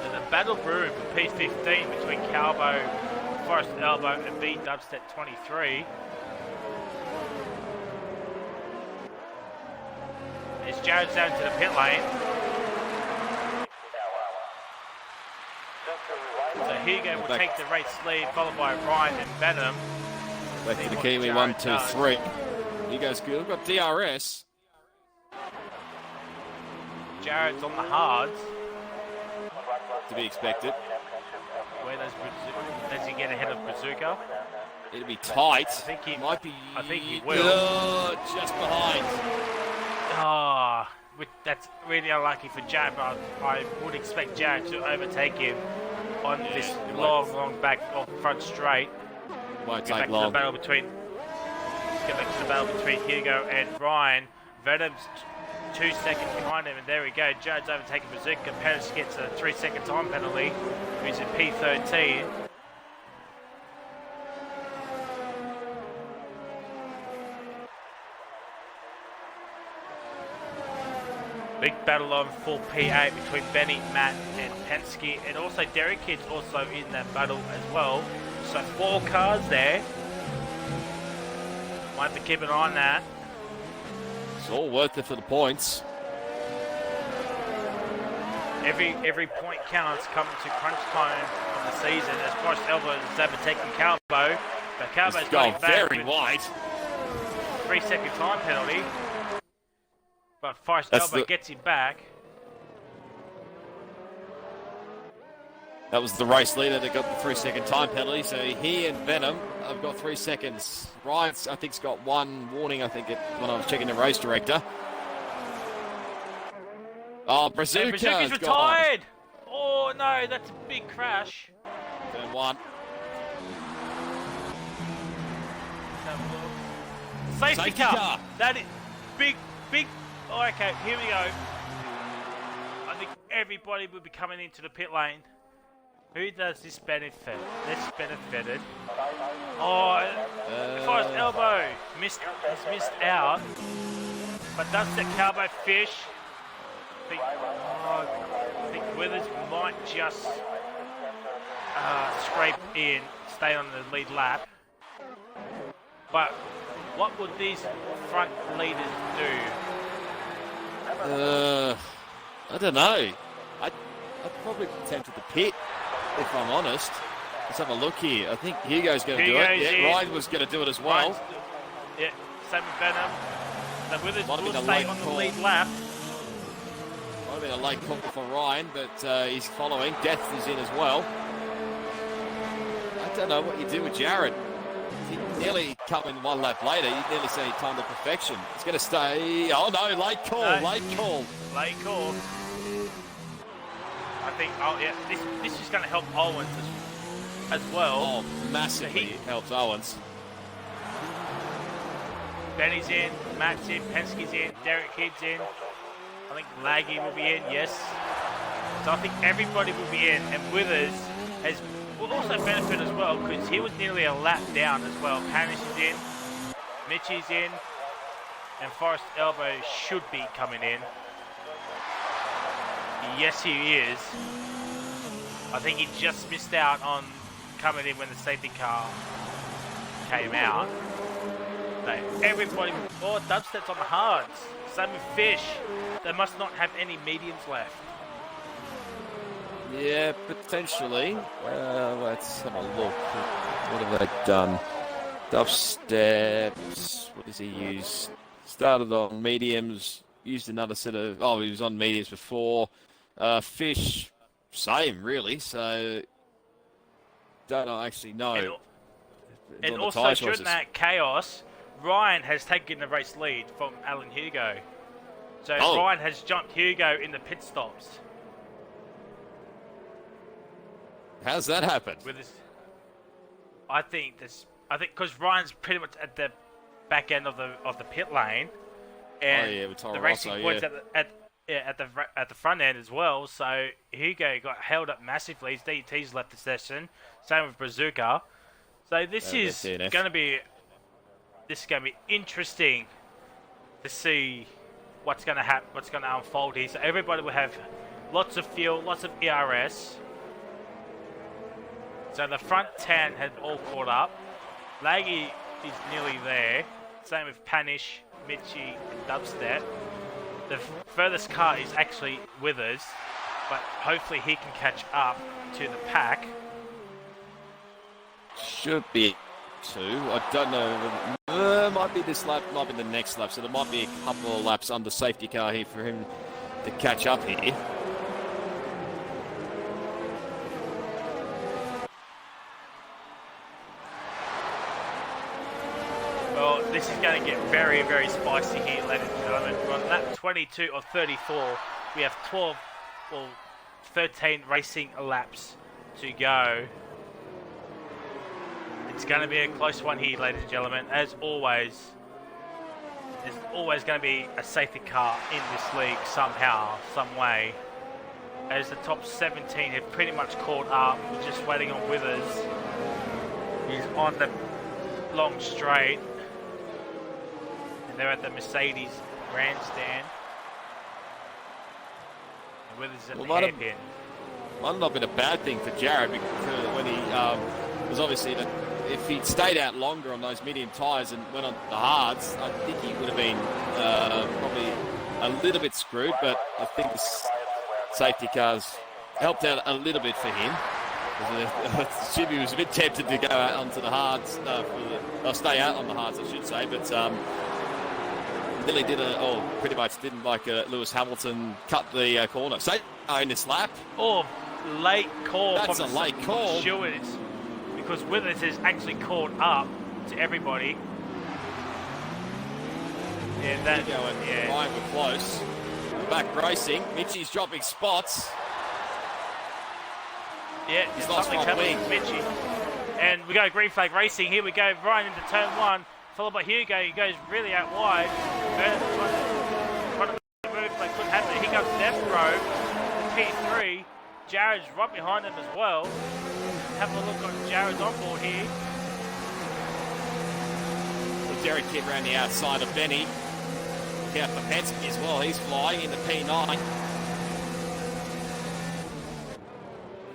There's a battle brewing for P15 between Calvo, Forest Elbow and B Dubstep 23. As Jared's down to the pit lane. So Hugo will take the race lead, followed by Ryan and Venom. Back to the Kiwi, 1, 2, 3. Hugo's good. We've got DRS. Jared's on the hards. To be expected. Where does he get ahead of Brazuca? It'll be tight. I think he will. Just behind. Oh, that's really unlucky for Jared, but I would expect Jared to overtake him on this long back off front straight. Won't Get take back long. to the battle between Hugo and Ryan. Venom's 2 seconds behind him, and there we go. Jared's overtaking Brazuca. Paris gets a 3-second time penalty. He's in P13. Big battle on for P8 between Benny, Matt, and Penske, and also Derek Kidd's also in that battle as well. So 4 cars there. Might have to keep an eye on that. It's all worth it for the points. Every point counts coming to crunch time of the season, as Forrest Elbow is overtaking Calvo. But Calvo's going back very wide. 3-second time penalty. But Forrest Elbow gets him back. That was the race leader that got the 3-second time penalty. So he and Venom have got 3 seconds. Ryan, I think, has got 1 warning, I think, when I was checking the race director. Oh, Brazuca's retired! Oh, no, that's a big crash. Turn 1. Safety car. That is big. Oh, okay, here we go. I think everybody will be coming into the pit lane. Who does this benefit? This benefited. Oh, Forrest Elbow has missed out. But that's the Calvo Fish. I think Withers might just scrape in, stay on the lead lap. But what would these front leaders do? I don't know. I'd probably be tempted to pit, if I'm honest. Let's have a look here. I think Hugo's going to do it. Yeah, Ryan was going to do it as well. Yeah, same with Venom. The Withers Might have will been a stay late on the call. lead lap. Might have been a late call for Ryan, but he's following. Death is in as well. I don't know what you do with Jared. He nearly come in one lap later. You nearly say he timed to perfection. He's going to stay. Oh no, late call, No. late call. Late call. I think, oh yeah, this is going to help Owens as well. Oh, massively helps Owens. Benny's in, Matt's in, Penske's in, Derek Kidd's in. I think Laggy will be in, yes. So I think everybody will be in, and Withers will also benefit as well because he was nearly a lap down as well. Hanish is in, Mitchie's in, and Forrest Elbow should be coming in. Yes, he is. I think he just missed out on coming in when the safety car came out. So everybody, Dubstep's on the hards. Same with Fish. They must not have any mediums left. Yeah, potentially. Let's have a look. What have they done? Dubsteps. What does he use? Started on mediums. Used another set of. Oh, he was on mediums before. Fish, same really. So don't actually know. And also during that chaos, Ryan has taken the race lead from Alan Hugo. So Ryan has jumped Hugo in the pit stops. How's that happen? I think because Ryan's pretty much at the back end of the pit lane, and the racing points at the front end as well. So Hugo got held up massively. His DT's left the session. Same with Bazooka. So this is going to be interesting to see what's going to happen, what's going to unfold here. So everybody will have lots of fuel, lots of ERS. So the front 10 have all caught up. Laggy is nearly there. Same with Panish, Mitchie, and Dubstep. The furthest car is actually Withers, but hopefully he can catch up to the pack. Should be two. I don't know. Might be this lap, might be the next lap. So there might be a couple of laps under safety car here for him to catch up here. Well, this is going to get very, very spicy here, ladies and gentlemen. We're on lap 22 of 34. We have 13 racing laps to go. It's going to be a close one here, ladies and gentlemen. As always, there's always going to be a safety car in this league somehow, some way. As the top 17 have pretty much caught up. We're just waiting on Withers. He's on the long straight. And they're at the Mercedes grandstand. And Withers at the hairpin. Might not have been a bad thing for Jared because when he was obviously if he'd stayed out longer on those medium tyres and went on the hards, I think he would have been probably a little bit screwed. But I think the safety cars helped out a little bit for him. Jimmy was a bit tempted to go out onto the hards, stay out on the hards, I should say, but really pretty much didn't like Lewis Hamilton cut the corner. So in this lap. Oh, late call. That's a late call. Stewards, because Withers has actually caught up to everybody. Yeah, that. Ryan were close. Back racing. Mitchie's dropping spots. Yeah, he's lost something's happening to Mitchie. And we go green flag racing. Here we go. Ryan into turn 1, followed by Hugo. He goes really out wide. Trying to move, but couldn't happen. Here comes Death Row, the T3. Jared's right behind him as well. Have a look on Jared's onboard here. Well, Derek Kidd around the outside of Benny. Look out for Penske as well. He's flying in the P9.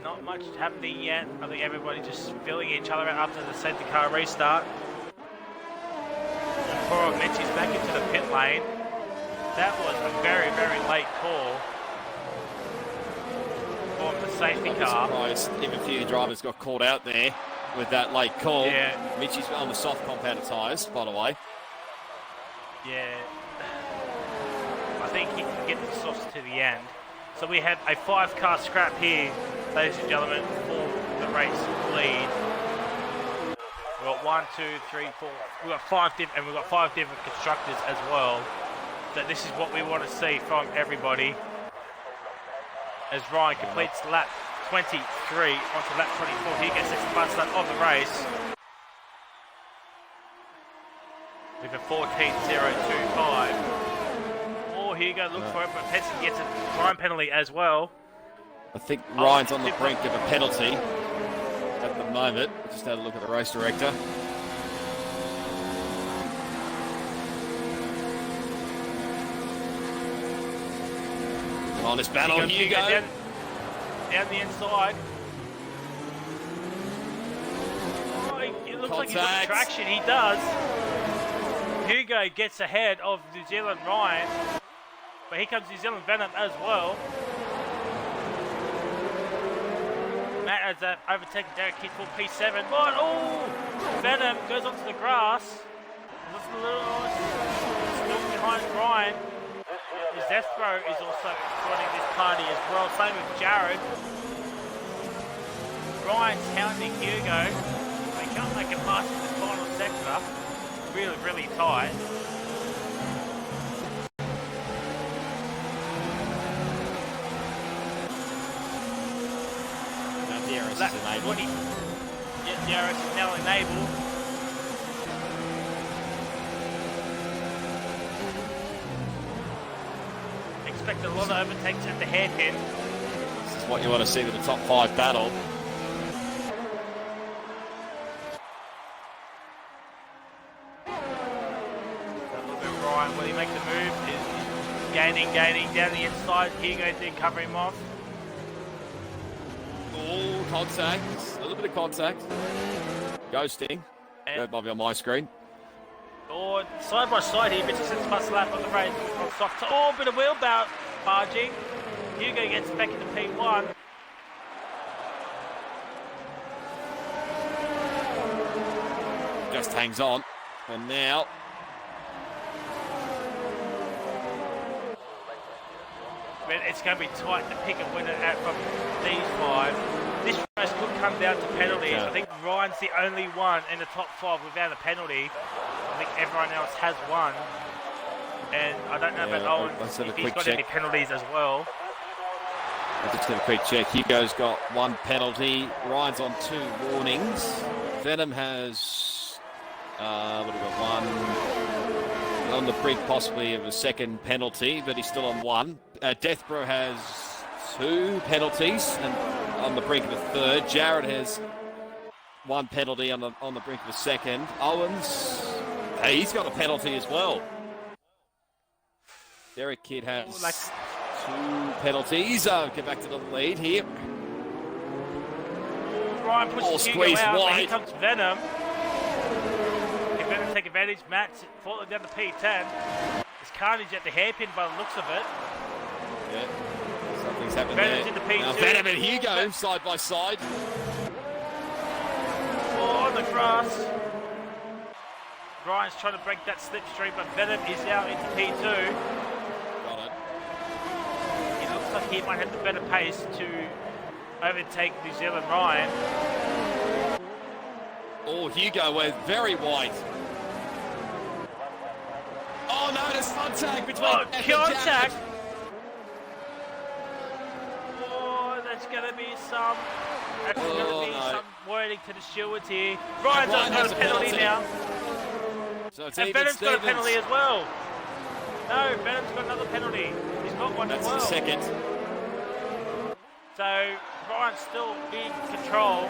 Not much happening yet. I think everybody just filling each other out after the safety car restart. Poor old Mitchie's back into the pit lane. That was a very, very late call for safety I'm car. surprised even a few drivers got caught out there with that late call. Yeah. Mitchie's on the soft compounder tyres, by the way. Yeah. I think he can get the softs to the end. So we had a 5-car scrap here, ladies and gentlemen, for the race lead. We've got 1, 2, 3, 4. We've got 5 different constructors as well. So this is what we want to see from everybody. As Ryan completes lap 23 onto lap 24, he gets his fast start of the race with a 14.025. Oh, here you go, look for it, but Penske gets a time penalty as well. I think Ryan's on the brink of a penalty at the moment. Just had a look at the race director. On this battle, Hugo. Down the inside. Oh, it looks like he's got traction. He does. Hugo gets ahead of New Zealand Ryan. But here comes New Zealand Venom as well. Matt has overtaken Derek Kidd for P7. But, oh! Venom goes onto the grass. Looks a little still behind Ryan. Death Throw is also joining this party as well. Same with Jared. Ryan's hounding Hugo. They can't make it past in the final sector. Really, really tight. Now DRS is enabled. Yeah, DRS is now enabled. Expect a lot of overtakes at the hairpin. This is what you want to see with the top 5 battle. Ryan, will he make the move? Is gaining down the inside. Hugo did cover him off. Oh, contact. A little bit of contact. Ghosting. Go Bobby on my screen. Or side by side here, Mitchell sits past lap on the race on soft. Oh, bit of wheel barging. Hugo gets back into P1. Just hangs on. And now. It's going to be tight to pick a winner out from these 5. This race could come down to penalties. Yeah. I think Ryan's the only one in the top 5 without a penalty. I think everyone else has one. And I don't know about Owen if he's got any penalties as well. I just did a quick check. Hugo's got 1 penalty. Ryan's on 2 warnings. Venom has, what have we got, 1 on the brink possibly of a second penalty, but he's still on 1. Deathbro has 2 penalties and on the brink of a third. Jared has 1 penalty on the brink of a second. Owens, he's got a penalty as well. Derek Kidd has 2 penalties. Get back to the lead here. Ryan pushes Hugo out, but here comes Venom. If Venom take advantage, Matt's falling down to P10. There's carnage at the hairpin by the looks of it. Yeah, something's happened Venom's there. in the P2. Now Venom and Hugo side by side. Oh, on the grass. Ryan's trying to break that slipstream, but Venom is out into P2. Got it. It looks like he might have the better pace to overtake New Zealand Ryan. Oh, Hugo, we're very wide. Oh no, there's contact between contact! Oh, there's going to be some wording to the stewards here. Ryan's got a penalty now. So it's and Venom's got a penalty as well. No, Venom's got another penalty. He's got one as well. That's the second. So Ryan's still in control.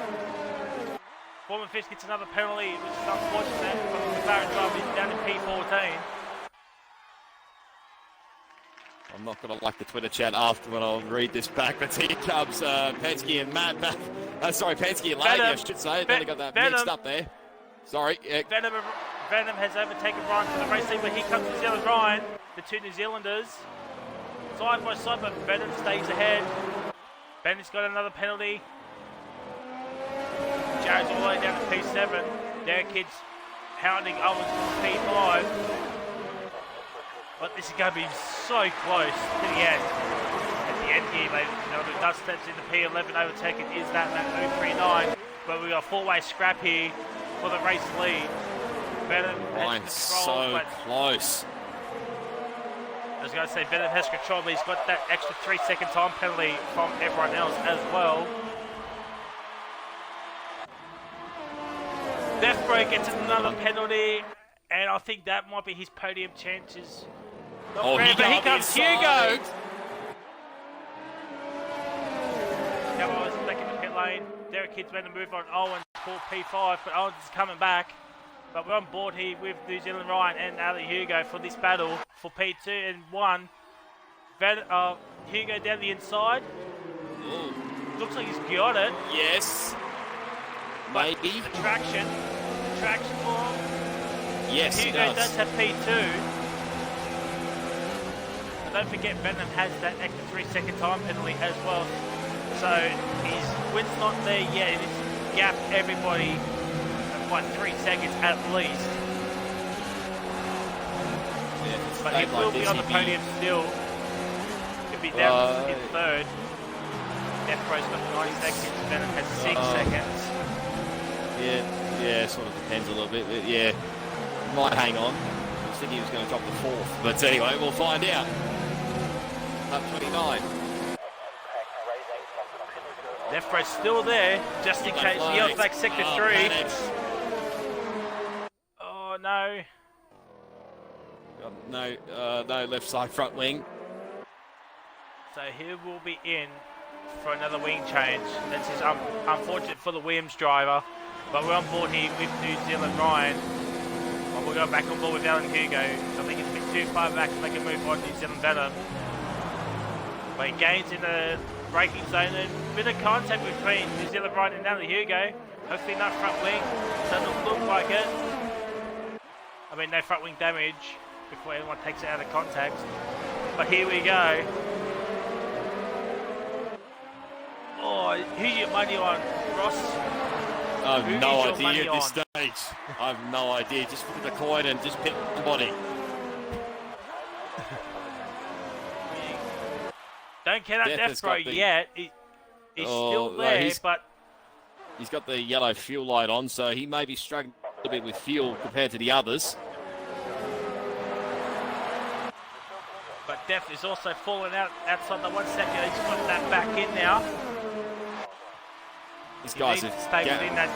Foreman Fish gets another penalty, which is unfortunate from the McLaren driver. He's down to P14. I'm not going to like the Twitter chat after when I'll read this back, but here comes Penske and Matt back. Penske and Lady, I should say. I got that mixed up there. Sorry. Venom has overtaken Ryan for the race lead, but here comes New Zealand Ryan, the 2 New Zealanders. Side by side, but Venom stays ahead. Bennett's got another penalty. Jared's all the way down to P7. Derek Kidd's hounding Owens for P5. But this is going to be so close to the end. At the end here, ladies and gentlemen, Dubstep's in the P11 overtaken. Is that 039? But we got a four-way scrap here for the race lead. Venom has control, so close. I was going to say Venom has control, but he's got that extra 3-second time penalty from everyone else as well. Deathbro gets another penalty, and I think that might be his podium chances. Not rare, but here comes Hugo. Now Owens is back in the pit lane. Derek Kidd's made a move on Owens for P5, but Owens is coming back. But we're on board here with New Zealand Ryan and Ali Hugo for this battle for P2 and 1. Hugo down the inside. Ooh. Looks like he's got it. Yes. Maybe. The traction for him. Yes, Hugo does have P2. But don't forget Venom has that extra 3-second time penalty as well. So his win's not there yet. It's gapped everybody by 3 seconds at least. Yeah, but he will be on the podium still. He'll be down in third. Deathbro's got 9 seconds, Venom has 6 seconds. Yeah, sort of depends a little bit. But yeah, might hang on. I was thinking he was going to drop the fourth. But anyway, we'll find out. Up 29. Deathbro's still there, just in case. He goes back sector 3. Oh no. No left side front wing. So he will be in for another wing change. This is unfortunate for the Williams driver, but we're on board here with New Zealand Ryan. Well, we'll go back on board with Alan Hugo. I think it's a bit too far back to make a move on New Zealand Venom. But he gains in the braking zone and a bit of contact between New Zealand Ryan and Alan Hugo. Hopefully not front wing. Doesn't look like it. I mean, no front wing damage before anyone takes it out of contact. But here we go. Oh, who's your money on, Ross? I have no idea at this stage. I have no idea. Just flip the coin and just pick somebody. Don't count out Deathbro yet. He's still there, but he's got the yellow fuel light on, so he may be struggling a little bit with fuel compared to the others. But Death is also falling out outside the 1 second. He's got that back in now. These guys have stayed within that.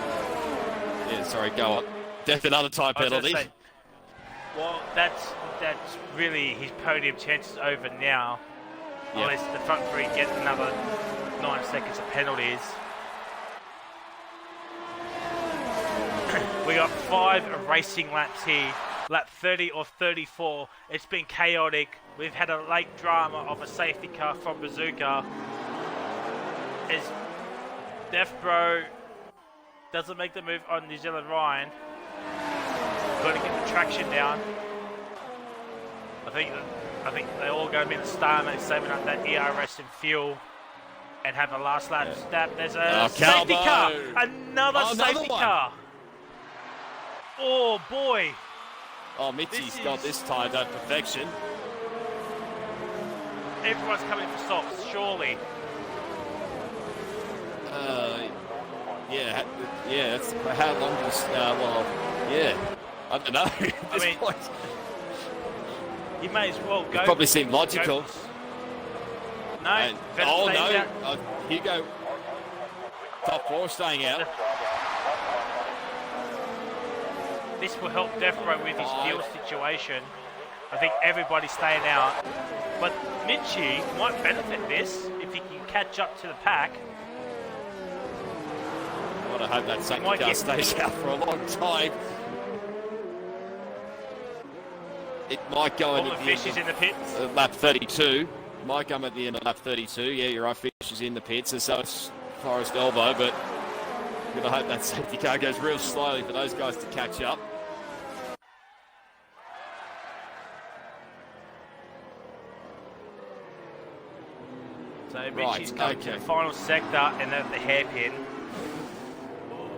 Yeah, sorry, go on. Death another time penalty. Well, that's really his podium chances over now. Yep. Unless the front three get another 9 seconds of penalties. We got 5 racing laps here. Lap 30 or 34. It's been chaotic. We've had a late drama of a safety car from Bazooka. As Deathbro doesn't make the move on New Zealand Ryan. Got to get the traction down. I think they're all going to be in the stalemate, saving up that ERS and fuel, and have a last lap step. There's a safety car, another safety car. Oh boy! Oh, Mitzi's got this timed at perfection. Everyone's coming for softs, surely. Yeah. That's how long does? I don't know. I mean, you may as well go. It probably seemed logical. No. Hugo. Top 4 staying out. This will help Deathbro with his fuel situation. I think everybody's staying out. But Mitchie might benefit this if he can catch up to the pack. I hope that safety car stays out for a long time. It might go in at the Fish is in the pits. Lap 32. Might come at the end of lap 32. Yeah, you're right. Fish is in the pits, and so it's Forrest Elbow. But I'm going to hope that safety car goes real slowly for those guys to catch up. So Right, Mitchie's come to okay. the final sector and at the hairpin.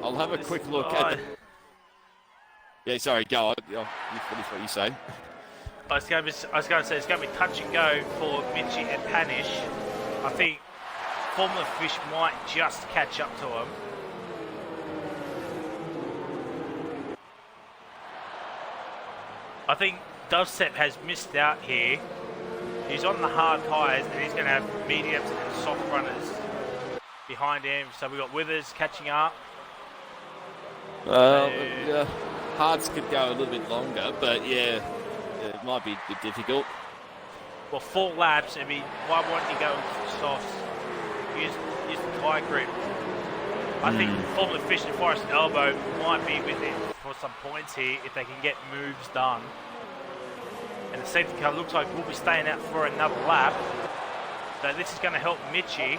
I'll have a quick look at the... Yeah, sorry, go on. You finish what you say. I was going to say it's going to be touch and go for Mitchie and Panish. I think Formula Fish might just catch up to him. I think Dovestep has missed out here. He's on the hard tyres and he's going to have mediums and soft runners behind him. So we've got Withers catching up. Yeah, hards could go a little bit longer, but yeah, it might be a bit difficult. Well, 4 laps, I mean, why won't you go soft? Use the tyre grip. I think Formula Fish and Forest Elbow might be with him for some points here if they can get moves done. And the safety car looks like we'll be staying out for another lap. So this is going to help Mitchie.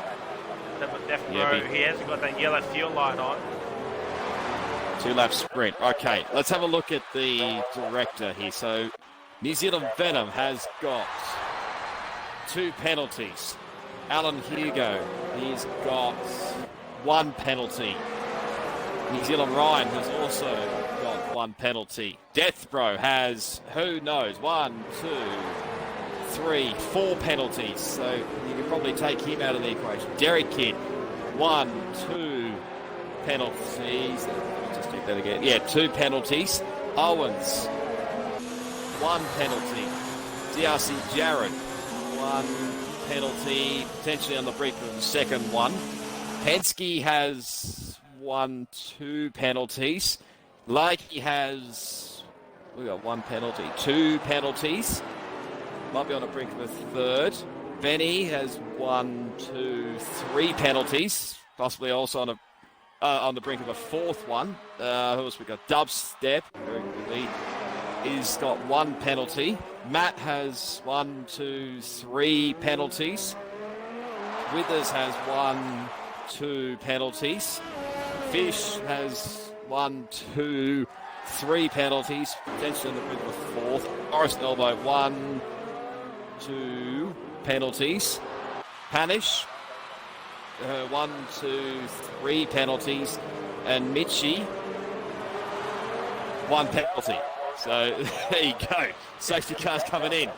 He hasn't got that yellow fuel light on. 2-lap sprint. Okay, let's have a look at the director here. So New Zealand Venom has got 2 penalties. Alan Hugo, he's got 1 penalty. New Zealand Ryan has also got 1 penalty. Deathbro has, who knows, 1, 2, 3, 4 penalties. So you can probably take him out of the equation. Derek Kidd, 1, 2 penalties. Let me just check that again. Yeah, 2 penalties. Owens, 1 penalty. DRC Jarrett, 1 penalty, potentially on the brink of the second one. Penske has 1, 2 penalties. Lakey has, we got 1 penalty, 2 penalties. Might be on the brink of a third. Benny has 1, 2, 3 penalties. Possibly also on the brink of a 4th one. Who else we got? Dubstep. He's got 1 penalty. Matt has 1, 2, 3 penalties. Withers has 1, 2 penalties. Fish has 1, 2, 3 penalties. Potentially on the brink of a 4th. Forest Elbow, 1, 2 penalties. Panish, 1, 2, 3 penalties. And Mitchie, 1 penalty. So there you go. Safety car's coming in.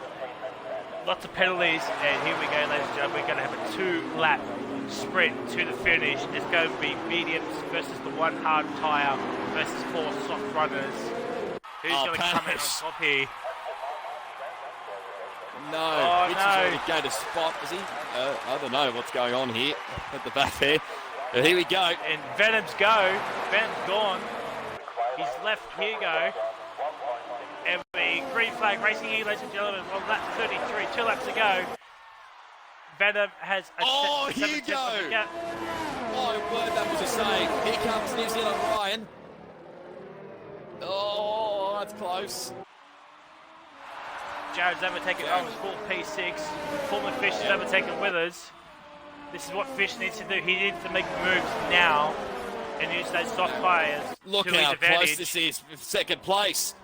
Lots of penalties, and here we go, ladies and gentlemen. We're going to have a 2-lap sprint to the finish. It's going to be mediums versus the 1 hard tyre versus 4 soft runners. Who's going to come in on top here? No, Mitchie's already going to spot, is he? I don't know what's going on here at the back there. But here we go. And Venom's go. Venom's gone. He's left Hugo. And the green flag racing here, ladies and gentlemen, on lap 33, 2 laps to go. Venom has a Hugo! My word, that was a save. Here comes New Zealand Ryan. Oh, that's close. Jared's overtaken Owens for P6. Formula Fish is overtaken Withers. This is what Fish needs to do. He needs to make moves now and use those soft tyres Look to his how advantage. close this is with 2nd place.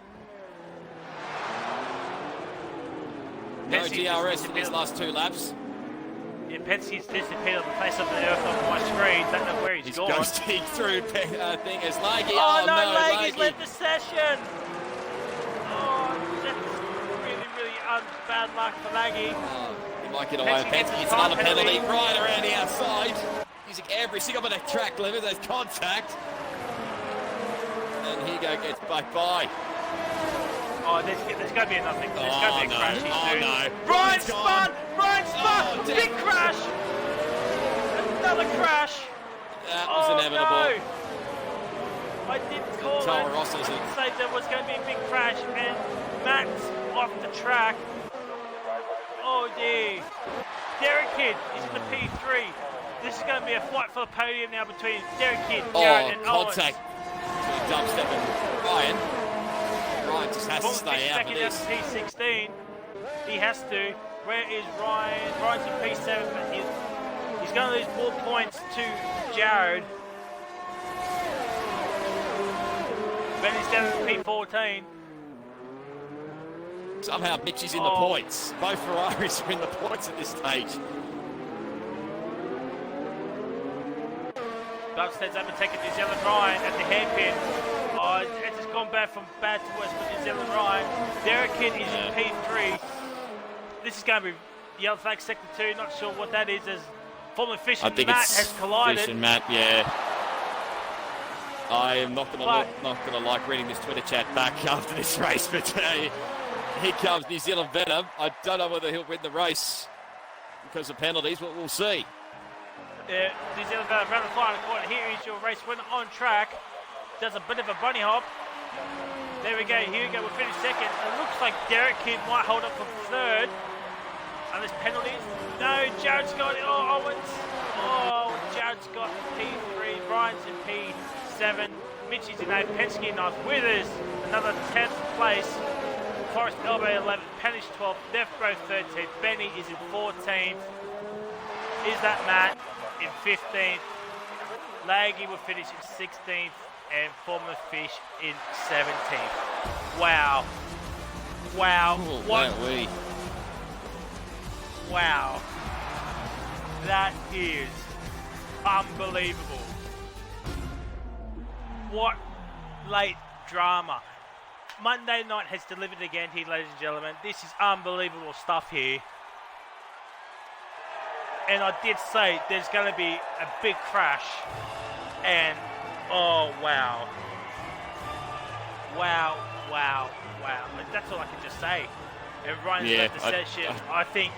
No DRS in these last 2 laps. Yeah, Penske's disappeared on the face of the earth on my screen. Don't know where he's gone. He's ghosting through thing as Laggy. Oh no, Laggy's left the session. Oh, that's really bad luck for Laggy. He might get away with Penske. It's another penalty right around the outside. Using every single bit of track limit. There's contact. And Hugo gets back by. Oh, there's going to be another thing. There's going to be a crash here soon. No. Ryan spun! Ryan spun! Big crash! Another crash! That was inevitable. No. I didn't call it. I didn't say there was going to be a big crash, and Matt's off the track. Oh dear. Derek Kidd is in the P3. This is going to be a fight for the podium now between Derek Kidd, Jared, and Owens. Contact between Dubstep and Ryan. Ryan just has to stay out of this. P16. He has to. Where is Ryan? Ryan's in P7, but he's going to lose more points to Jared. Benny's down to P14. Somehow Mitchie's in the points. Both Ferraris are in the points at this stage. Dubstep's overtaken New Zealand Ryan at the hairpin. Oh, it's just gone bad from bad to worse for New Zealand Ryan. Derek Kidd is in P3. This is going to be yellow flag sector 2. Not sure what that is, as former Fish and Matt has collided. Fish and Matt, yeah. I am not going to like reading this Twitter chat back after this race, but here comes New Zealand Venom. I don't know whether he'll win the race because of penalties, but we'll see. Yeah, New Zealand Venom around the final corner. Here is your race winner on track. Does a bit of a bunny hop. There we go. Here we go. We'll finish second. It looks like Derek Kidd might hold up for third. Unless penalties. No, Jared Scott. Oh, Owens. Oh, Jared Scott P3. Ryan's in P7. Mitchie's in 8. Penske in 9th. Withers, another 10th place. Forrest Elbow 11th. Panish 12th. Death Bro 13th. Benny is in 14th. Is that Matt in 15th? Laggy will finish in 16th. And former Fish in 17th. Wow. Wow. Oh, what? Wow. That is unbelievable. What late drama. Monday night has delivered again here, ladies and gentlemen. This is unbelievable stuff here. And I did say there's going to be a big crash. And, oh, wow. Wow, wow, wow. That's all I can just say. And Ryan's left the session. I think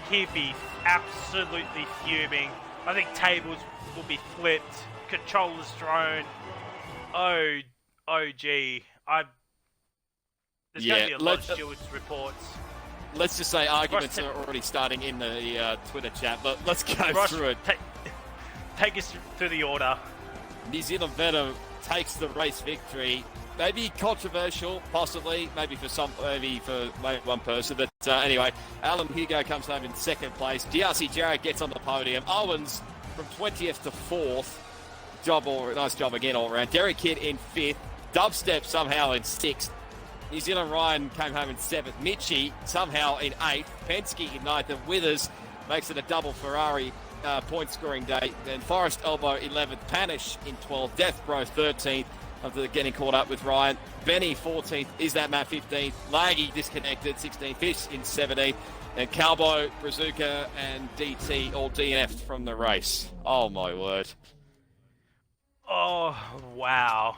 he'd be absolutely fuming. I think tables will be flipped, controllers thrown. Oh gee. There's going to be a lot of stewards reports. Let's just say arguments are already starting in the Twitter chat, but let's go through it. Take us through the order. New Zealand Venom takes the race victory. Maybe controversial, possibly, maybe for one person. But anyway, Alan Hugo comes home in second place. DRC Jarrett gets on the podium. Owens from 20th to 4th. Nice job again all around. Derek Kidd in 5th. Dubstep somehow in 6th. New Zealand Ryan came home in 7th. Mitchie somehow in 8th. Penske in 9th. And Withers makes it a double Ferrari point scoring day. Then Forrest Elbow 11th. Panish in 12th. Death Bro 13th. After getting caught up with Ryan. Benny 14th. Is that Matt 15th? Laggy disconnected 16th. Fish in 17th. And Cowboy, Brazuca and DT all DNF'd from the race. Oh my word. Oh wow.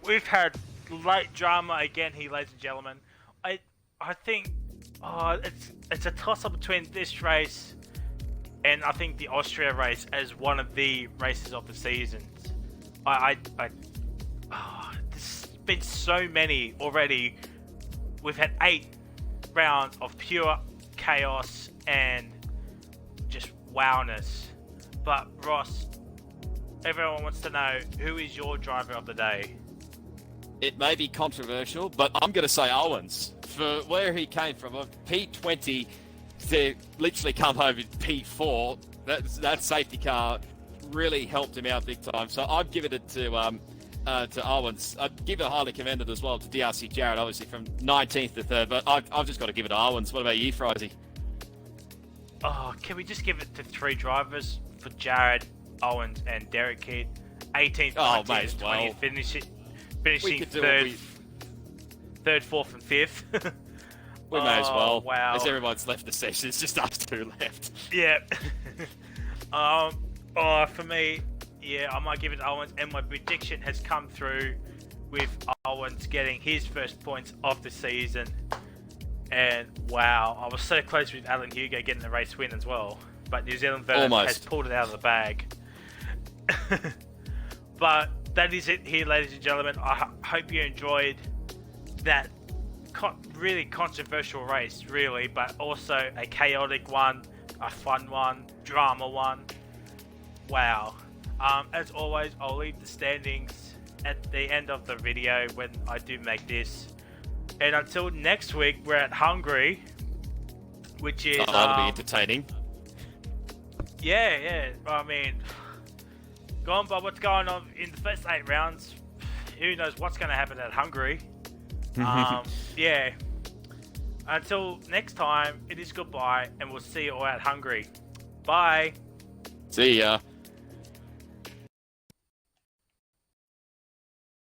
We've had late drama again here, ladies and gentlemen. I think it's a toss up between this race and I think the Austria race as one of the races of the season. There's been so many already. We've had 8 rounds of pure chaos and just wowness. But Ross, everyone wants to know, who is your driver of the day? It may be controversial, but I'm going to say Owens. For where he came from, of P20 to literally come home in P4, that safety car really helped him out big time. So I'd give it to Owens. I'd give it highly commended as well to DRC Jarrett, obviously from 19th to 3rd, but I've just got to give it to Owens. What about you, Fryzeee? Oh, can we just give it to 3, drivers for Jarrett, Owens, and Derek Kidd? 18th, 19th, 20th, finishing 3rd, 4th, and 5th. We may as well. Wow. As everyone's left the session, it's just us 2 left. Yeah. For me, yeah, I might give it to Owens, and my prediction has come through with Owens getting his first points of the season. And wow, I was so close with Alan Hugo getting the race win as well. But New Zealand Venom has pulled it out of the bag. But that is it here, ladies and gentlemen. I hope you enjoyed that really controversial race, really, but also a chaotic one, a fun one, drama one. Wow. As always, I'll leave the standings at the end of the video when I do make this. And until next week, we're at Hungary, which is... that'll be entertaining. Yeah. I mean, going by what's going on in the first 8 rounds, who knows what's going to happen at Hungary. Yeah. Until next time, it is goodbye, and we'll see you all at Hungary. Bye. See ya.